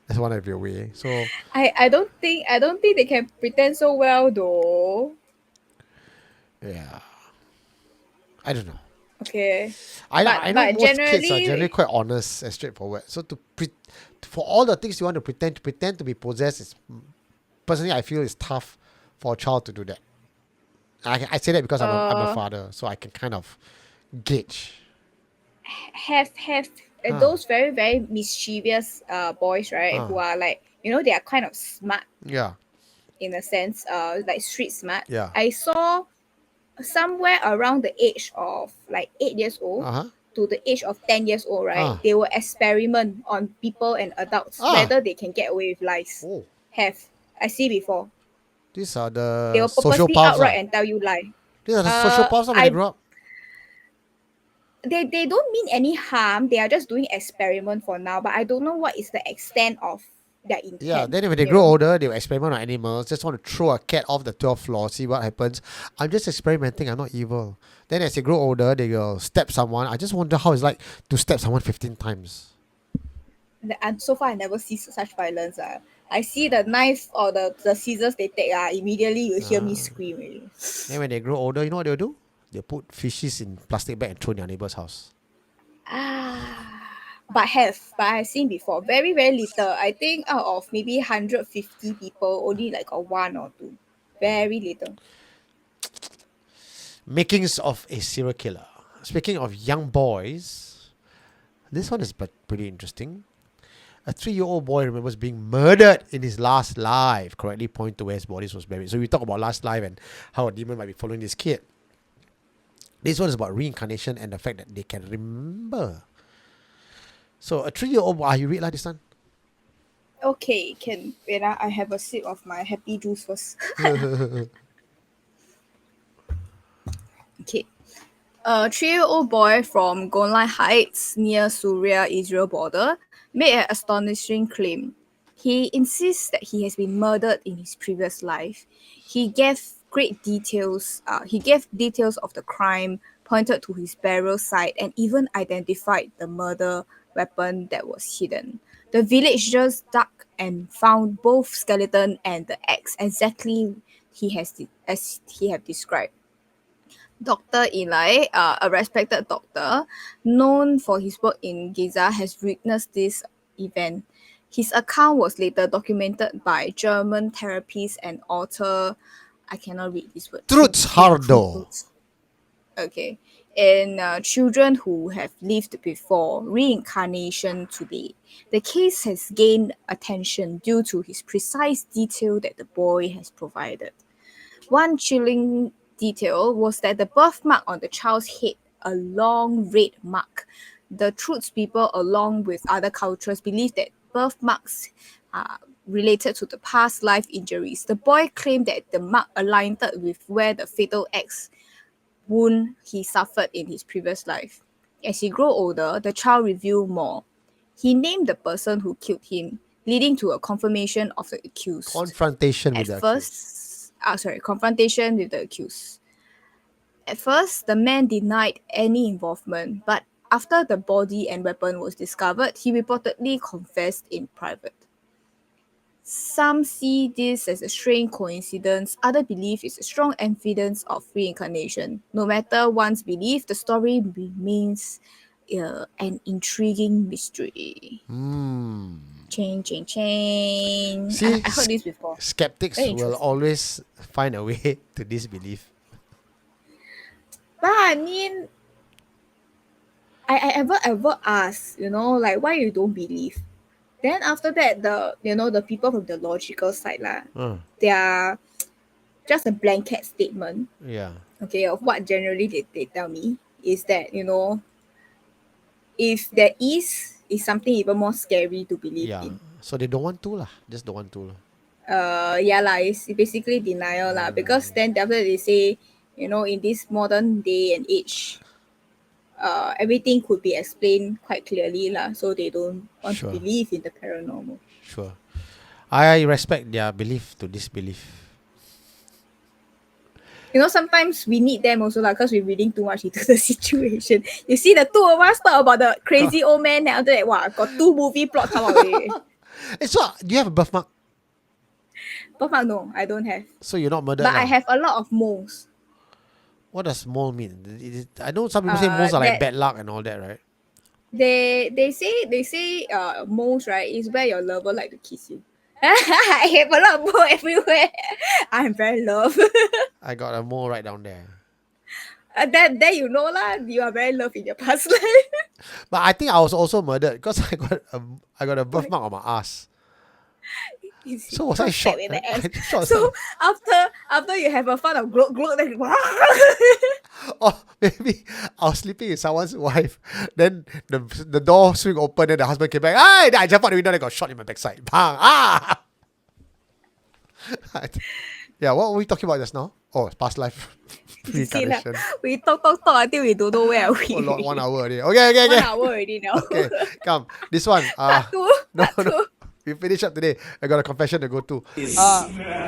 That's one of your way. So I don't think they can pretend so well though. yeah, I don't know. Okay. I know but most kids are generally- generally quite honest and straightforward. So for all the things you want to pretend to be possessed, is personally I feel it's tough for a child to do that. I say that because I'm a father, so I can kind of gauge. Have those very, very mischievous boys, right? Who are they are kind of smart Yeah. in a sense, like street smart. Yeah. I saw somewhere around the age of 8 years old to the age of 10 years old, right? They will experiment on people and adults whether they can get away with lies. Oh, I see before. these are They the will social purposely paths. outright and tell you lie. These are the social paths when they grow up. They don't mean any harm. They are just doing experiment for now, but I don't know what is the extent of their intent. Yeah, then when they grow older, they will experiment on animals. Just want to throw a cat off the 12th floor, see what happens. I'm just experimenting. I'm not evil. Then as they grow older, they will stab someone. I just wonder how it's like to stab someone 15 times. And so far, I never see such violence. I see the knife or the scissors they take. Immediately you hear me scream. Already. Then when they grow older, you know what they'll do? They'll put fishes in plastic bag and throw in their neighbor's house. But I've seen before. Very, very little. I think out of maybe 150 people, only like a 1 or 2. Very little. Makings of a serial killer. Speaking of young boys, this one is pretty interesting. A 3-year-old boy remembers being murdered in his last life. Correctly point to where his body was buried. So we talk about last life and how a demon might be following this kid. This one is about reincarnation and the fact that they can remember. So a 3-year-old, you read like this one? Okay, can wait. I have a sip of my happy juice first. Okay. A 3-year-old boy from Golan Heights near Syria, Israel border made an astonishing claim. He insists that he has been murdered in his previous life. He gave details of the crime, pointed to his burial site, and even identified the murder weapon that was hidden. The villagers dug and found both skeleton and the axe exactly as he had described. Dr. Eli, a respected doctor, known for his work in Giza, has witnessed this event. His account was later documented by German therapist and author, I cannot read this word. Trutzhardo. Okay. And children who have lived before reincarnation today. The case has gained attention due to his precise detail that the boy has provided. One chilling detail was that the birthmark on the child's head, a long red mark. The Truth people, along with other cultures, believe that birthmarks are related to the past life injuries. The boy claimed that the mark aligned with where the fatal axe wound he suffered in his previous life. As he grew older, the child revealed more. he named the person who killed him, leading to a confirmation of the accused. Confrontation with the accused. Confrontation with the accused. At first, the man denied any involvement, but after the body and weapon was discovered, he reportedly confessed in private. Some see this as a strange coincidence, others believe it's a strong evidence of reincarnation. No matter one's belief, the story remains an intriguing mystery. Chain. See, I heard this before. skeptics Very will interesting. always find a way to disbelieve. But I mean, I ever ask, like why you don't believe? Then after that, the people from the logical side they are just a blanket statement, Yeah. okay, of what generally they tell me is that, if there is something even more scary to believe Yeah. in. So they don't want to lah. Just don't want to lah. Yeah lah, it's basically denial lah, because then after they say, in this modern day and age, everything could be explained quite clearly lah, so they don't want Sure. to believe in the paranormal. Sure. I respect their belief to disbelief. Sometimes we need them also lah, because we're reading too much into the situation. You see the two of us talk about the crazy old man, then after that, wow, got 2 movie plots come out already. So, do you have a birthmark? Birthmark, no, I don't have. So you're not murdered But I lah? have a lot of moles. What does mole mean? I know some people say moles are like bad luck and all that, right? They say moles, right, is where your lover like to kiss you. I have a lot of mole everywhere. I'm very love. I got a mole right down there. Then you know lah, you are very love in your past life. But I think I was also murdered because I got a birthmark on my ass. So was I shot? With the ass. I shot So after you have a fun of gloat, then Oh, maybe I was sleeping with someone's wife. Then the door swing open, then the husband came back. Then I jumped out the window and I got shot in my backside. Bang! Ah! Yeah, what were we talking about just now? Oh, past life. you see lah, Reincarnation. we talk until we don't know where are we. Oh Lord, 1 hour already. Okay. 1 hour already now. Okay, come. This one. Part two. No. We finish up today. I got a confession to go to.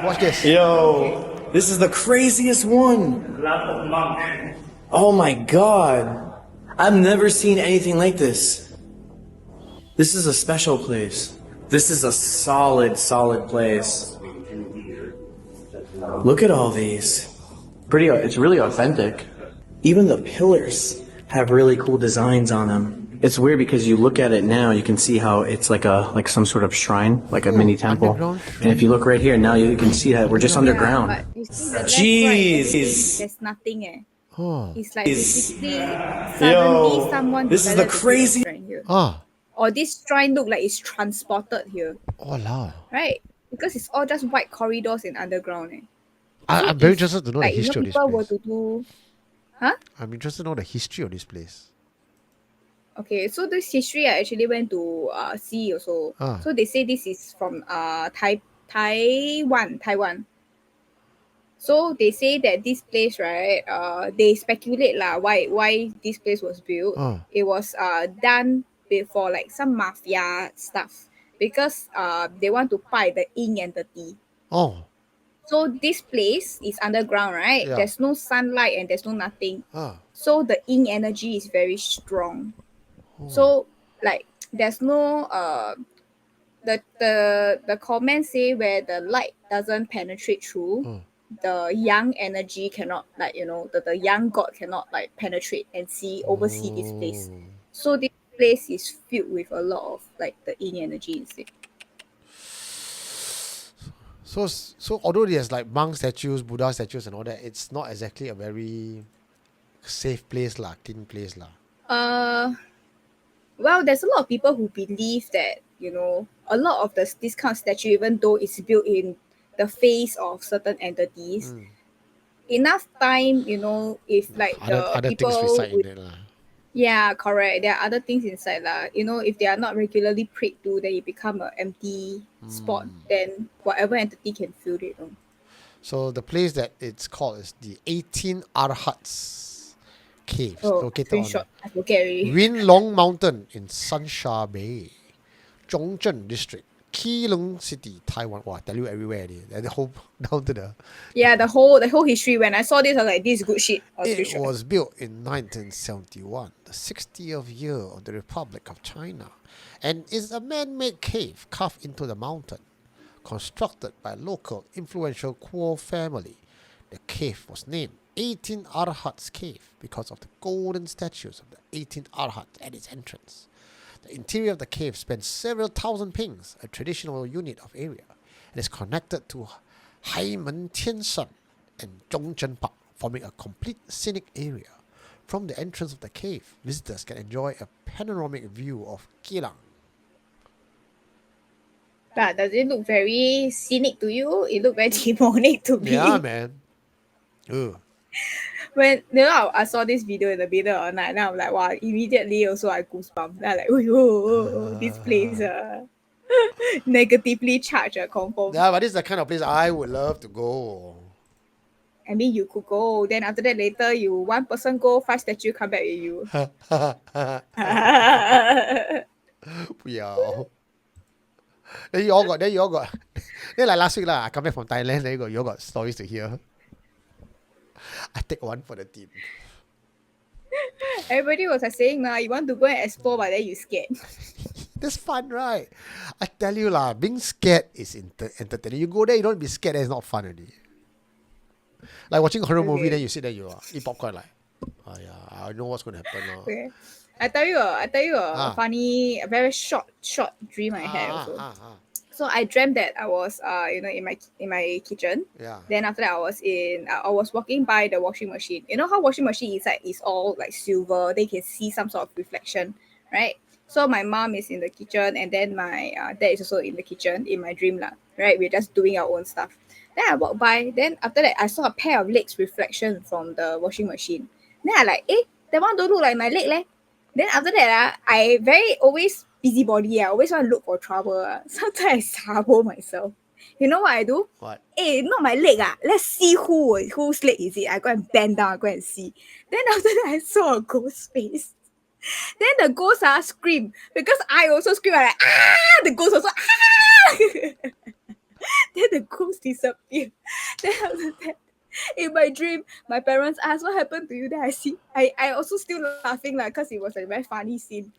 Watch this. Yo, this is the craziest one. Oh my god. I've never seen anything like this. This is a special place. This is a solid place. Look at all these. It's really authentic. Even the pillars have really cool designs on them. It's weird because you look at it now, you can see how it's like some sort of shrine, like a mini temple. Underground shrine. And if you look right here, now you can see that we're just underground. But you see the left, Jeez. right, there's nothing. Oh. It's like basically suddenly someone this is the decided to build a crazy- shrine here. Ah. Or this shrine look like it's transported here, Oh, wow. right? Because it's all just white corridors and underground. I'm very interested to know the Like, history of this people were place. to do. I'm interested to know the history of this place. Okay, so this history I actually went to see also. So they say this is from Taiwan. So they say that this place, right? They speculate lah why this place was built. It was done before like some mafia stuff, because they want to buy the yin entity. Oh. So this place is underground, right? Yeah. There's no sunlight and there's no nothing. Ah. So the yin energy is very strong. So like there's no the comments say where the light doesn't penetrate through, the young energy cannot, like, the young god cannot like penetrate and oversee this place. So this place is filled with a lot of like the yin energy instead. So although there's like monk statues, Buddha statues and all that, it's not exactly a very safe place lah, clean place lah. Well, there's a lot of people who believe that, a lot of this kind of statue, even though it's built in the face of certain entities, enough time, if like Other the people things reside in it lah. yeah, correct. There are other things inside lah. If they are not regularly prayed to, then it become an empty spot. Then whatever entity can fill it. So the place that it's called is the 18 Arhats Caves, located screenshot. on I forget already. Win Long Mountain in Sansha Bay. Zhongzhen District, Keelung City, Taiwan. Wow, I tell you everywhere. The whole down to the. Yeah, the whole history. When I saw this, I was like, this is good shit. I was pretty It sure. was built in 1971, the 60th year of the Republic of China, and is a man-made cave carved into the mountain, constructed by local influential Kuo family. The cave was named 18 Arhats Cave because of the golden statues of the 18 Arhats at its entrance. The interior of the cave spans several thousand pings, a traditional unit of area, and is connected to Haimen Tianshan and Zhongzhen Park, forming a complete scenic area. From the entrance of the cave, visitors can enjoy a panoramic view of Keelang. But does it look very scenic to you? It looked very demonic to me. Yeah, man. Ugh. When I saw this video in the middle of the night, and I'm like, wow, immediately also I goosebumps. Then I'm like, oh, this place negatively charged, confirm. Yeah, but this is the kind of place I would love to go. I mean, you could go. Then after that, later you one person go, 5 statue come back with you. Yeah. Then you all got. Then like last week I come back from Thailand. Then you all got stories to hear. I take one for the team. Everybody was like saying, you want to go and explore, but then you scared. That's fun, right? I tell you being scared is entertaining. You go there, you don't be scared. It's not fun already. Like watching a horror movie, then you sit there, you eat popcorn like, oh yeah, I know what's going to happen now. Okay. I tell you a funny, a very short dream I had also. So I dreamt that I was in my kitchen. Yeah. Then after that I was walking by the washing machine. You know how washing machine inside is all like silver, they can see some sort of reflection, right? So my mom is in the kitchen, and then my dad is also in the kitchen in my dream lah, right? We're just doing our own stuff. Then I walked by, then after that I saw a pair of legs reflection from the washing machine. Then I like, that one don't look like my leg leh. Then after that, I very always busybody. I always want to look for trouble. Sometimes I sabo myself. You know what I do? What? Not my leg. Let's see whose leg is it. I go and bend down, I go and see. Then after that, I saw a ghost face. Then the ghost scream. Because I also scream. I'm like, the ghost also, Then the ghost disappeared. Then after that, in my dream, my parents asked, what happened to you? Then I also still laughing because it was a very funny scene.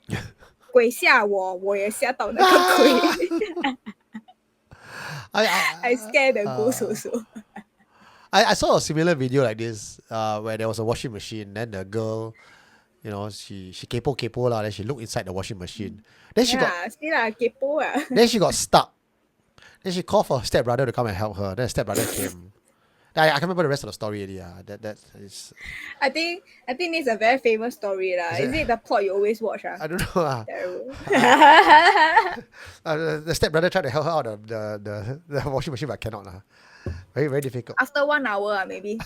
鬼吓我，我也吓到那个鬼。I scared the ghost also. I saw a similar video like this where there was a washing machine. Then the girl, she kepo lah. Then she looked inside the washing machine. Then she kepo. Then she got stuck. Then she called for her stepbrother to come and help her. Then the stepbrother came. I can't remember the rest of the story already. That is. I think it's a very famous story lah. Is it the plot you always watch? I don't know. Terrible. The stepbrother tried to help her out of the washing machine, but cannot lah. Very, very difficult. After 1 hour, maybe.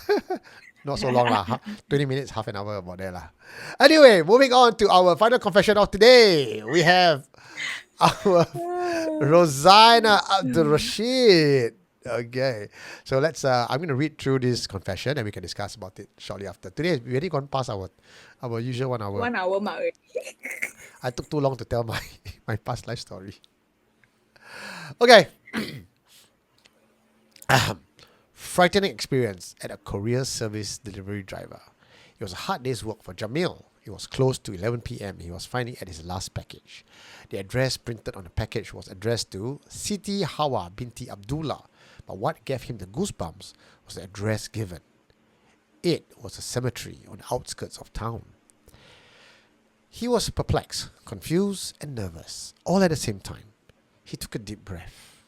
Not so long lah. 20 minutes, half an hour about there lah. Anyway, moving on to our final confession of today. We have our Rosanna Abdul Rashid. Okay, so let's. I'm going to read through this confession and we can discuss about it shortly after. Today we already gone past our usual 1 hour. 1 hour mark already. I took too long to tell my past life story. Okay. Frightening experience at a courier service delivery driver. It was a hard day's work for Jamil. It was close to 11 p.m. He was finally at his last package. The address printed on the package was addressed to Siti Hawa binti Abdullah. But what gave him the goosebumps was the address given. It was a cemetery on the outskirts of town. He was perplexed, confused, and nervous, all at the same time. He took a deep breath.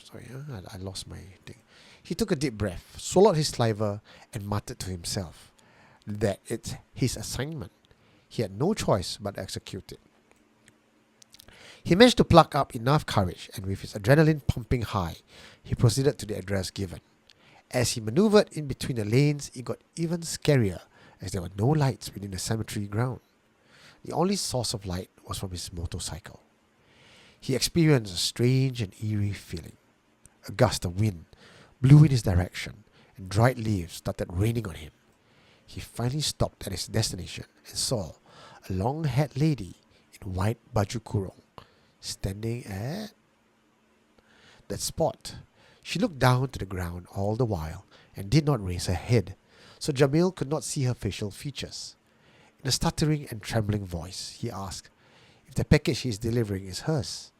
Sorry, I lost my thing. He took a deep breath, swallowed his saliva, and muttered to himself that it's his assignment. He had no choice but to execute it. He managed to pluck up enough courage, and with his adrenaline pumping high, he proceeded to the address given. As he maneuvered in between the lanes, it got even scarier as there were no lights within the cemetery ground. The only source of light was from his motorcycle. He experienced a strange and eerie feeling. A gust of wind blew in his direction, and dried leaves started raining on him. He finally stopped at his destination and saw a long-haired lady in white baju kurung standing at that spot. She looked down to the ground all the while and did not raise her head, so Jamil could not see her facial features. In a stuttering and trembling voice, he asked if the package he is delivering is hers,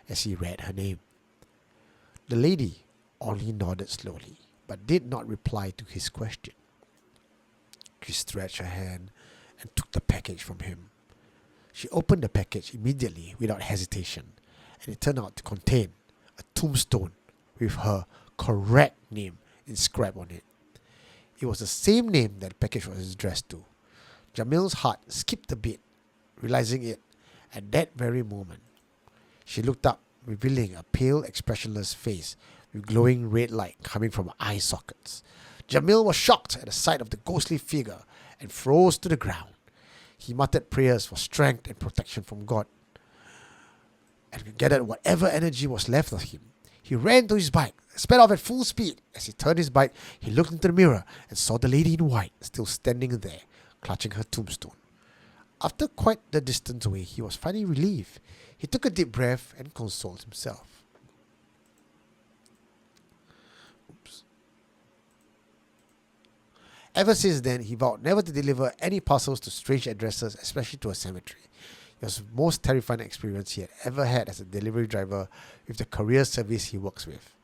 as he read her name. The lady only nodded slowly, but did not reply to his question. She stretched her hand and took the package from him. She opened the package immediately without hesitation, and it turned out to contain a tombstone with her correct name inscribed on it. It was the same name that the package was addressed to. Jamil's heart skipped a beat, realizing it at that very moment. She looked up, revealing a pale, expressionless face with glowing red light coming from her eye sockets. Jamil was shocked at the sight of the ghostly figure and froze to the ground. He muttered prayers for strength and protection from God and gathered whatever energy was left of him. He ran to his bike, sped off at full speed. As he turned his bike, he looked into the mirror and saw the lady in white still standing there, clutching her tombstone. After quite the distance away, he was finally relieved. He took a deep breath and consoled himself. Ever since then, he vowed never to deliver any parcels to strange addresses, especially to a cemetery. It was the most terrifying experience he had ever had as a delivery driver with the courier service he works with.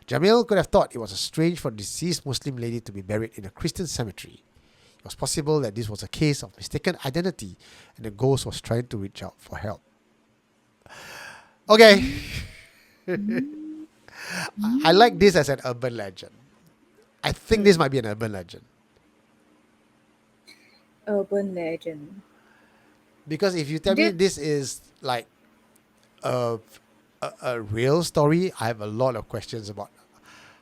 Jamil could have thought it was strange for a deceased Muslim lady to be buried in a Christian cemetery. It was possible that this was a case of mistaken identity and the ghost was trying to reach out for help. Okay. I like this as an urban legend. I think this might be an urban legend. Urban legend. Because if you tell me this is like a real story, I have a lot of questions about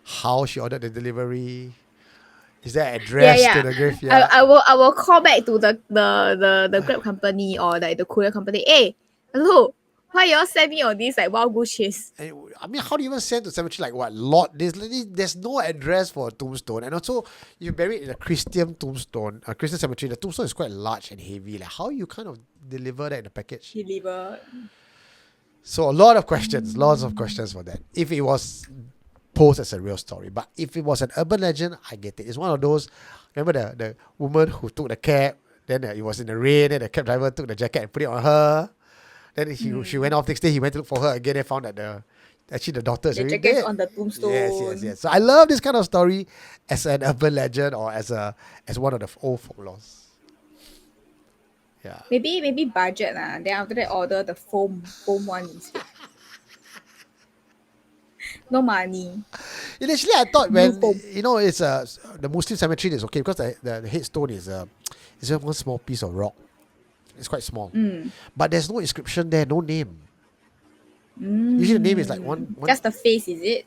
how she ordered the delivery. Is there an address to the graveyard? I will call back to the Grab company or like the courier company. Hey, hello, why you all send me on this like wild goose chase? I mean, how do you even send to cemetery? Like what lot? There's no address for a tombstone, and also you buried in a Christian tombstone, a Christian cemetery. The tombstone is quite large and heavy. Like how you kind of deliver that in a package? Deliver. So lots of questions for that. If it was posed as a real story, but if it was an urban legend, I get it. It's one of those. Remember the woman who took the cab, then it was in the rain, and the cab driver took the jacket and put it on her. Then she went off next day. He went to look for her again and found that the daughter is already jacket's dead. on the tombstone. Yes. So I love this kind of story as an urban legend or as one of the old folklores. Yeah. Maybe budget lah. Then after that order the foam one instead. No money. Initially, I thought when it's the Muslim cemetery is okay because the headstone is just one small piece of rock. It's quite small, but there's no inscription there, no name. Usually the name is like one. Just the face, is it?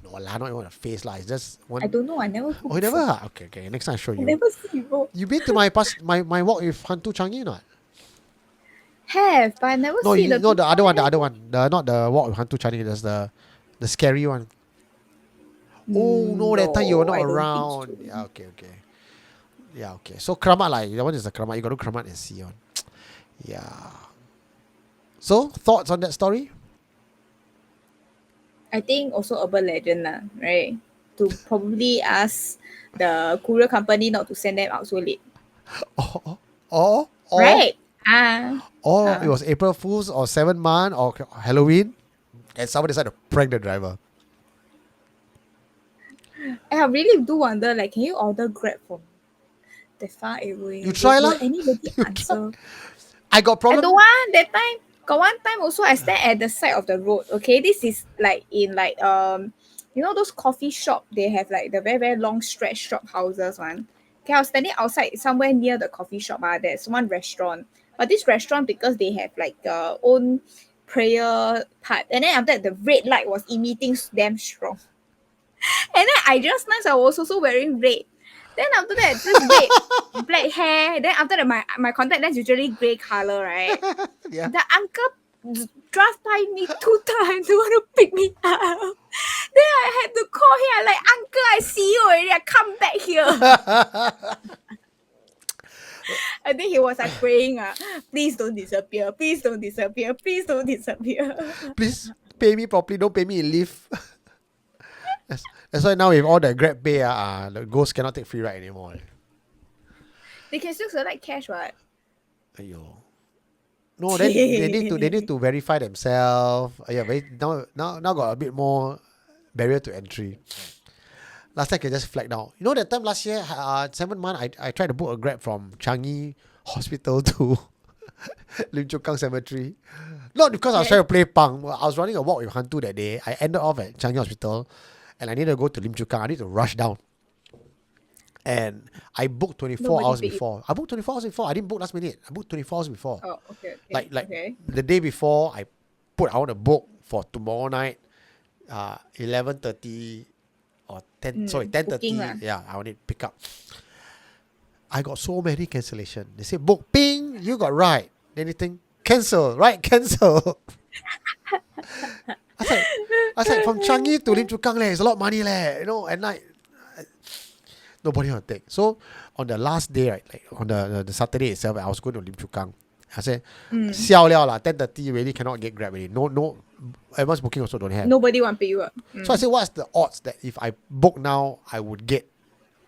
No lah, not even a face lah. It's just one. I don't know. I never. Oh, you never? Okay. Next time I show you. I never see before. You been to my walk with Hantu Changi or not? Have, but I never see the. No, the other one. Not the walk with Hantu Changi. There's the scary one. Oh no, that time you were not around. So. Yeah, okay. Yeah, okay. So Kramat lah. That one is the Kramat. You got to Kramat and see on. Yeah. So thoughts on that story? I think also urban legend lah, right? To probably ask the courier company not to send them out so late. Or right. It was April Fool's or 7th month or Halloween and someone decided to prank the driver. I really do wonder, like, can you order Grab from that far away? You try lah. Anybody answer? I got problem. I don't want that time. Got one time also I stand at the side of the road. Okay, this is like in like those coffee shop, they have like the very, very long stretch shop houses one. Okay, I was standing outside somewhere near the coffee shop. There's one restaurant. But this restaurant, because they have like their own prayer part, and then after that the red light was emitting damn strong. And then I was also wearing red. Then after that, this red, black hair. Then after that, my contact lens usually grey color, right? Yeah. The uncle drove by me 2 times to want to pick me up. Then I had to call him. I'm like, uncle, I see you already. I come back here. I think he was like praying, please don't disappear, please don't disappear, please don't disappear. Please pay me properly, don't pay me in leave. That's why now with all the Grab pay, the ghosts cannot take free ride anymore. They can still select cash, what? Aiyo. No, then they need to verify themselves. Yeah, now got a bit more barrier to entry. Last time I can just flag down. You know that time last year, 7 months, I tried to book a Grab from Changi Hospital to Lim Chu Kang Cemetery. Not because I was trying to play punk. I was running a walk with Hantu that day. I ended off at Changi Hospital and I needed to go to Lim Chu Kang. I need to rush down. And I booked 24 hours before. I booked 24 hours before. I didn't book last minute. I booked 24 hours before. Oh, okay. Like okay. the day before, I want to book for tomorrow night, 11:30 or 10:30. Yeah, I want to pick up. I got so many cancellations. They say book, ping, you got right. Then they think cancel, right? Cancel. I was like from Changi to Lim Chu Kang, it's a lot of money, at night. Nobody want to take. So on the last day, right, like on the Saturday itself, I was going to Lim Chu Kang. I said, siao liao lah, 10:30 really cannot get Grab already. No, advance booking also don't have. Nobody want to pay you up. So I said, what's the odds that if I book now, I would get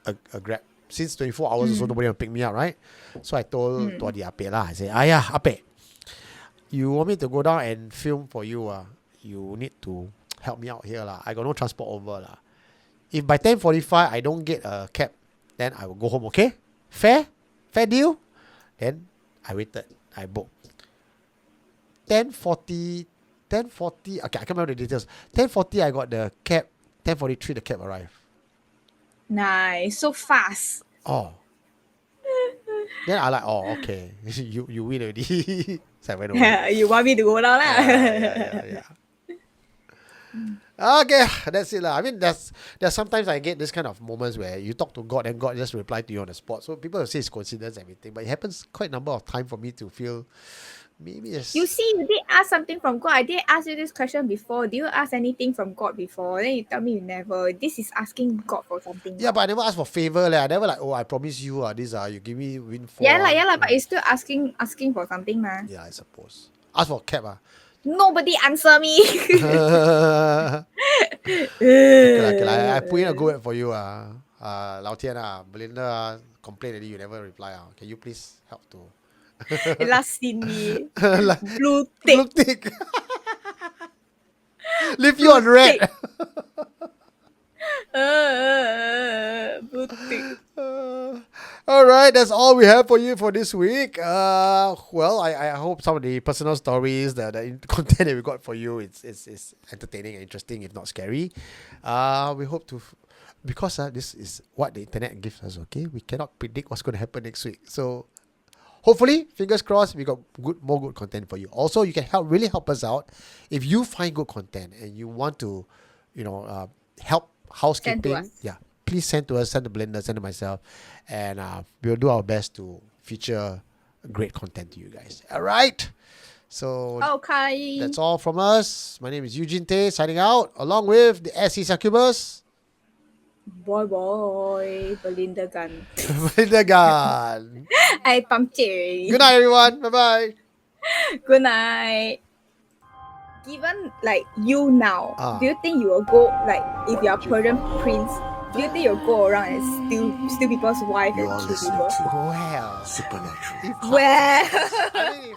a Grab? Since 24 hours also nobody want to pick me up, right? So I told Tuadi Ape lah. I said, Ape, you want me to go down and film for you? You need to help me out here lah. I got no transport over lah. If by 10:45 I don't get a cab, then I will go home, okay? Fair deal? Then I waited. I booked. 10:40, okay, I can't remember the details. 10:40 I got the cab. 10:43 the cab arrived. Nice, so fast. Oh. Then I like, okay. you win already. So I went over. You want me to go down lah? Yeah. Okay, that's it lah. I mean, there's sometimes I get this kind of moments where you talk to God and God just reply to you on the spot. So people will say it's coincidence and everything, but it happens quite a number of time for me to feel maybe it's... You see, you did ask something from God. I did ask you this question before. Do you ask anything from God before? Then you tell me you never. This is asking God for something. Yeah, but I never ask for favor. I never like, I promise you this, you give me windfall. Yeah, but you're still asking for something, ma. Yeah, I suppose. Ask for cab, Nobody answer me. Okay, I put in a good word for you. Lao Tian, Belinda complained that you never reply. Can you please help to... Last seen me. Blue Blue tick. Leave you on red. Blue tick. All right, that's all we have for you for this week. Well, I hope some of the personal stories, the content that we got for you, it's entertaining and interesting, if not scary. We hope to, because this is what the internet gives us. Okay, we cannot predict what's going to happen next week. So hopefully, fingers crossed, we got more good content for you. Also, you can really help us out if you find good content and you want to, help housekeeping. Yeah. Please send to us, send to Belinda, send to myself, and we'll do our best to feature great content to you guys. All right. So okay, that's all from us. My name is Eugene Tay, signing out, along with the SC Succubus. Boy, Belinda Gun. Belinda Gun. I pumped it. Good night, everyone. Bye-bye. Good night. Given you now, do you think you will go if you're a Persian prince? Do you think you'll go around and steal people's wife and kill people? Well, Supernatural. Well. I mean,